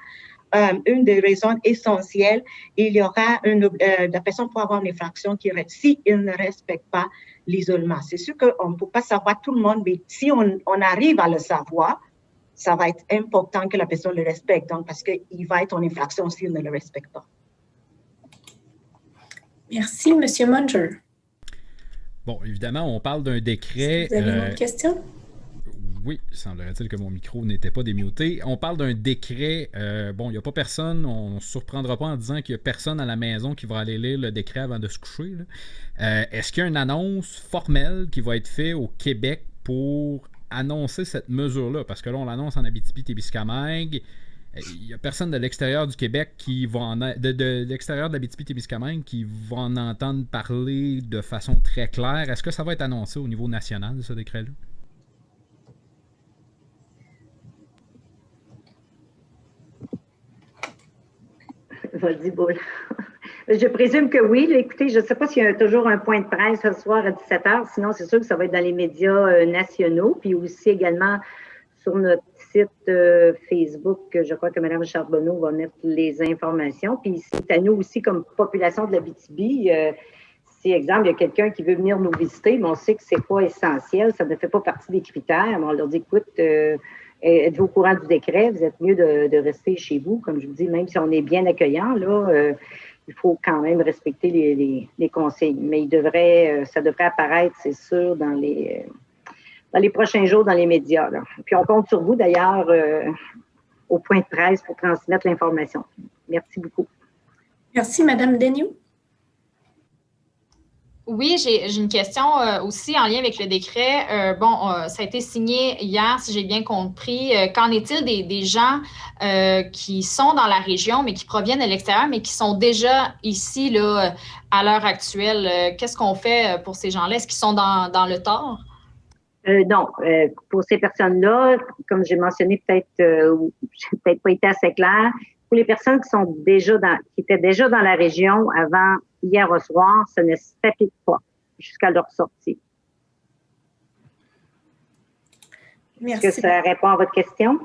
une des raisons essentielles, il y aura la personne pour avoir une infraction qui reste si il ne respecte pas l'isolement. C'est sûr qu'on ne peut pas savoir tout le monde, mais si on arrive à le savoir, ça va être important que la personne le respecte, donc, parce qu'il va être en infraction s'il ne le respecte pas. Merci, M. Munger. Bon, évidemment, on parle d'un décret... Vous avez une autre question? Oui, semblerait-il que mon micro n'était pas démuté. On parle d'un décret. Il n'y a pas personne, on ne se surprendra pas en disant qu'il n'y a personne à la maison qui va aller lire le décret avant de se coucher. Est-ce qu'il y a une annonce formelle qui va être faite au Québec pour annoncer cette mesure-là? Parce que là, on l'annonce en Abitibi-Témiscamingue. Il n'y a personne de l'extérieur du Québec qui va de l'extérieur de l'Abitibi-Témiscamingue qui va en entendre parler de façon très claire. Est-ce que ça va être annoncé au niveau national, ce décret-là? Vas-y, Boule. Je présume que oui. Là, écoutez, je ne sais pas s'il y a toujours un point de presse ce soir à 17h. Sinon, c'est sûr que ça va être dans les médias nationaux. Puis aussi également sur notre site Facebook, je crois que Mme Charbonneau va mettre les informations. Puis c'est à nous aussi, comme population de l'Abitibi, si, exemple, il y a quelqu'un qui veut venir nous visiter, mais on sait que ce n'est pas essentiel, ça ne fait pas partie des critères. Mais on leur dit, écoute, êtes-vous au courant du décret? Vous êtes mieux de rester chez vous. Comme je vous dis, même si on est bien accueillant, là, il faut quand même respecter les consignes. Mais ça devrait apparaître, c'est sûr, dans les prochains jours dans les médias. Là. Puis on compte sur vous, d'ailleurs, au point de presse pour transmettre l'information. Merci beaucoup. Merci, Mme Daigneault. Oui, j'ai une question aussi en lien avec le décret. Ça a été signé hier, si j'ai bien compris. Qu'en est-il des gens qui sont dans la région, mais qui proviennent de l'extérieur, mais qui sont déjà ici là, à l'heure actuelle? Qu'est-ce qu'on fait pour ces gens-là? Est-ce qu'ils sont dans le tort? Non. Pour ces personnes-là, comme j'ai mentionné, j'ai peut-être pas été assez claire. Pour les personnes qui étaient déjà dans la région avant hier au soir, ça ne s'applique pas jusqu'à leur sortie. Merci. Est-ce que ça répond à votre question?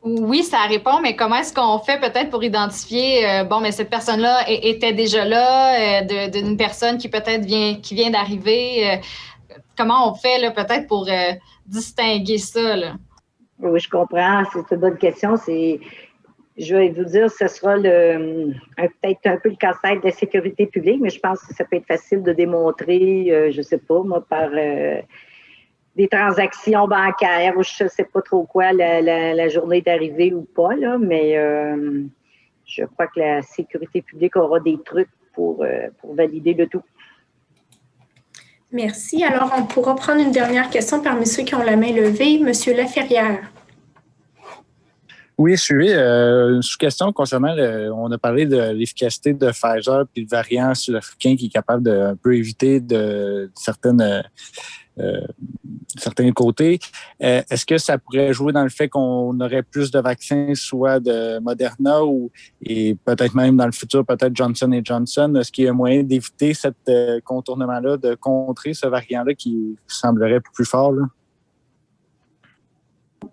Oui, ça répond, mais comment est-ce qu'on fait peut-être pour identifier, mais cette personne-là était déjà là, d'une personne qui peut-être vient d'arriver? Comment on fait là, peut-être pour distinguer ça, là? Oui, je comprends. C'est une bonne question. Je vais vous dire, ce sera peut-être un peu le casse-tête de la sécurité publique, mais je pense que ça peut être facile de démontrer, je ne sais pas, moi, par des transactions bancaires ou je ne sais pas trop quoi, la journée d'arrivée ou pas, là, mais je crois que la sécurité publique aura des trucs pour valider le tout. Merci. Alors, on pourra prendre une dernière question parmi ceux qui ont la main levée. Monsieur Laferrière. Oui, je suis une sous-question concernant on a parlé de l'efficacité de Pfizer puis le variant sud-africain qui est capable de un peu éviter de certains côtés. Est-ce que ça pourrait jouer dans le fait qu'on aurait plus de vaccins, soit de Moderna et peut-être même dans le futur, peut-être Johnson & Johnson? Est-ce qu'il y a un moyen d'éviter ce contournement-là, de contrer ce variant-là qui semblerait plus fort, là?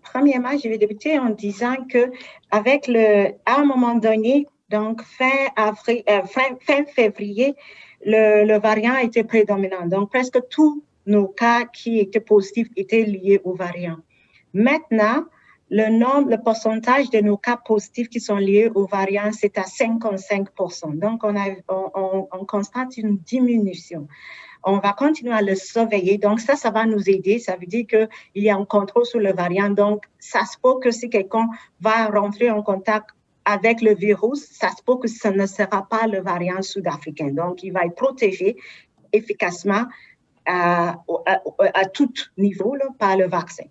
Premièrement, je vais débuter en disant que à un moment donné, donc fin février, le variant était prédominant. Donc, presque tous nos cas qui étaient positifs étaient liés au variant. Maintenant, le pourcentage de nos cas positifs qui sont liés au variant, c'est à 55%. Donc, on constate une diminution. On va continuer à le surveiller. Donc, ça va nous aider. Ça veut dire qu'il y a un contrôle sur le variant. Donc, ça se peut que si quelqu'un va rentrer en contact avec le virus, ça se peut que ce ne sera pas le variant sud-africain. Donc, il va être protégé efficacement à tout niveau là, par le vaccin.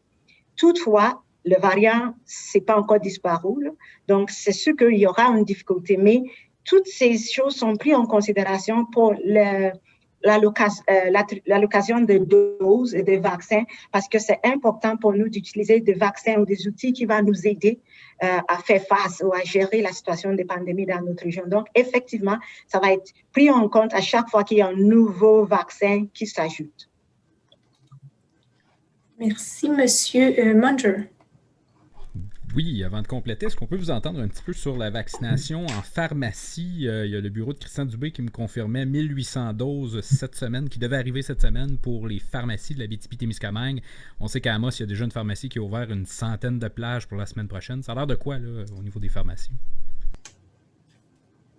Toutefois, le variant, c'est pas encore disparu. Là. Donc, c'est sûr qu'il y aura une difficulté. Mais toutes ces choses sont prises en considération pour l'allocation de doses et de vaccins parce que c'est important pour nous d'utiliser des vaccins ou des outils qui vont nous aider à faire face ou à gérer la situation des pandémies dans notre région. Donc, effectivement, ça va être pris en compte à chaque fois qu'il y a un nouveau vaccin qui s'ajoute. Merci, Monsieur Munger. Oui, avant de compléter, est-ce qu'on peut vous entendre un petit peu sur la vaccination en pharmacie? Il y a le bureau de Christian Dubé qui me confirmait 1800 doses cette semaine, qui devaient arriver cette semaine pour les pharmacies de l'Abitibi-Témiscamingue. On sait qu'à Amos, il y a déjà une pharmacie qui a ouvert une centaine de plages pour la semaine prochaine. Ça a l'air de quoi, là, au niveau des pharmacies?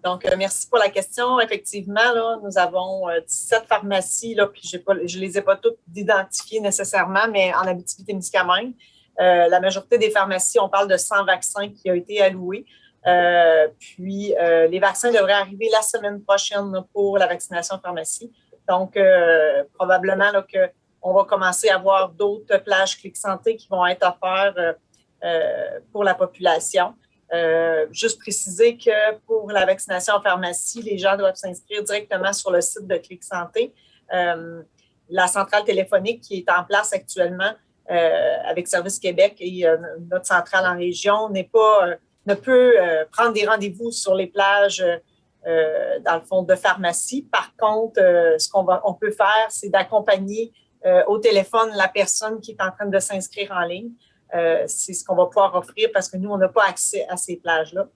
Donc, merci pour la question. Effectivement, là, nous avons 17 pharmacies, là, puis je ne les ai pas toutes identifiées nécessairement, mais en Abitibi-Témiscamingue. La majorité des pharmacies, on parle de 100 vaccins qui ont été alloués. Puis, les vaccins devraient arriver la semaine prochaine là, pour la vaccination en pharmacie. Donc, probablement là, qu'on va commencer à avoir d'autres plages Clic Santé qui vont être offertes pour la population. Juste préciser que pour la vaccination en pharmacie, les gens doivent s'inscrire directement sur le site de Clic Santé. La centrale téléphonique qui est en place actuellement avec Service Québec et notre centrale en région n'est pas ne peut prendre des rendez-vous sur les plages, dans le fond, de pharmacie. Par contre, ce qu'on peut faire, c'est d'accompagner au téléphone la personne qui est en train de s'inscrire en ligne. C'est ce qu'on va pouvoir offrir parce que nous, on n'a pas accès à ces plages-là.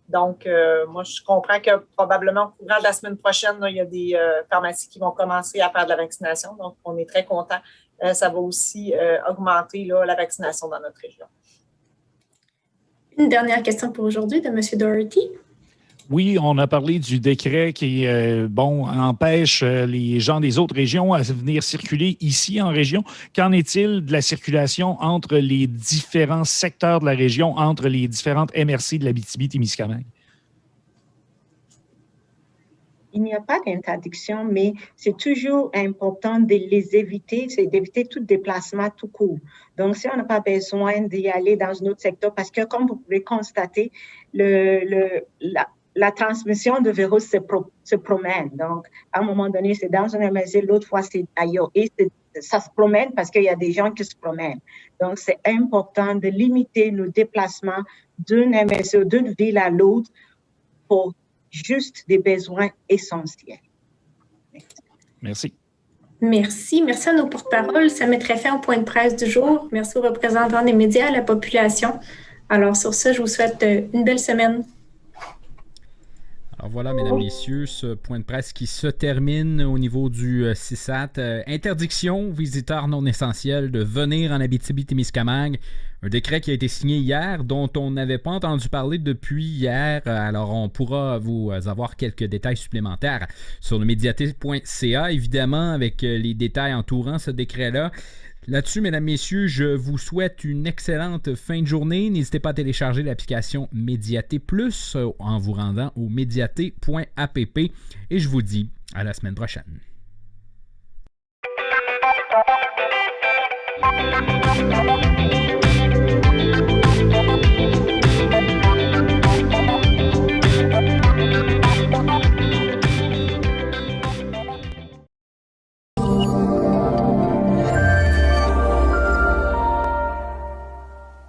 Donc, moi, je comprends que probablement au courant de la semaine prochaine, là, il y a des pharmacies qui vont commencer à faire de la vaccination. Donc, on est très contents. Ça va aussi augmenter là, la vaccination dans notre région. Une dernière question pour aujourd'hui de M. Doherty. Oui, on a parlé du décret qui empêche les gens des autres régions à venir circuler ici en région. Qu'en est-il de la circulation entre les différents secteurs de la région, entre les différentes MRC de l'Abitibi-Témiscamingue? Il n'y a pas d'interdiction, mais c'est toujours important de les éviter, c'est d'éviter tout déplacement tout court. Donc, si on n'a pas besoin d'y aller dans un autre secteur, parce que comme vous pouvez constater, la transmission de virus se promène. Donc, à un moment donné, c'est dans un MRC, l'autre fois, c'est ailleurs. Et ça se promène parce qu'il y a des gens qui se promènent. Donc, c'est important de limiter nos déplacements d'une MRC ou d'une ville à l'autre pour juste des besoins essentiels. Merci. Merci. Merci à nos porte-paroles. Ça mettrait fin au point de presse du jour. Merci aux représentants des médias, à la population. Alors, sur ce, je vous souhaite une belle semaine. Alors voilà, mesdames, messieurs, ce point de presse qui se termine au niveau du CISAT. Interdiction aux visiteurs non essentiels de venir en Abitibi-Témiscamingue. Un décret qui a été signé hier, dont on n'avait pas entendu parler depuis hier. Alors, on pourra vous avoir quelques détails supplémentaires sur le médiaté.ca, évidemment, avec les détails entourant ce décret-là. Là-dessus, mesdames, messieurs, je vous souhaite une excellente fin de journée. N'hésitez pas à télécharger l'application Médiaté Plus en vous rendant au médiaté.app et je vous dis à la semaine prochaine.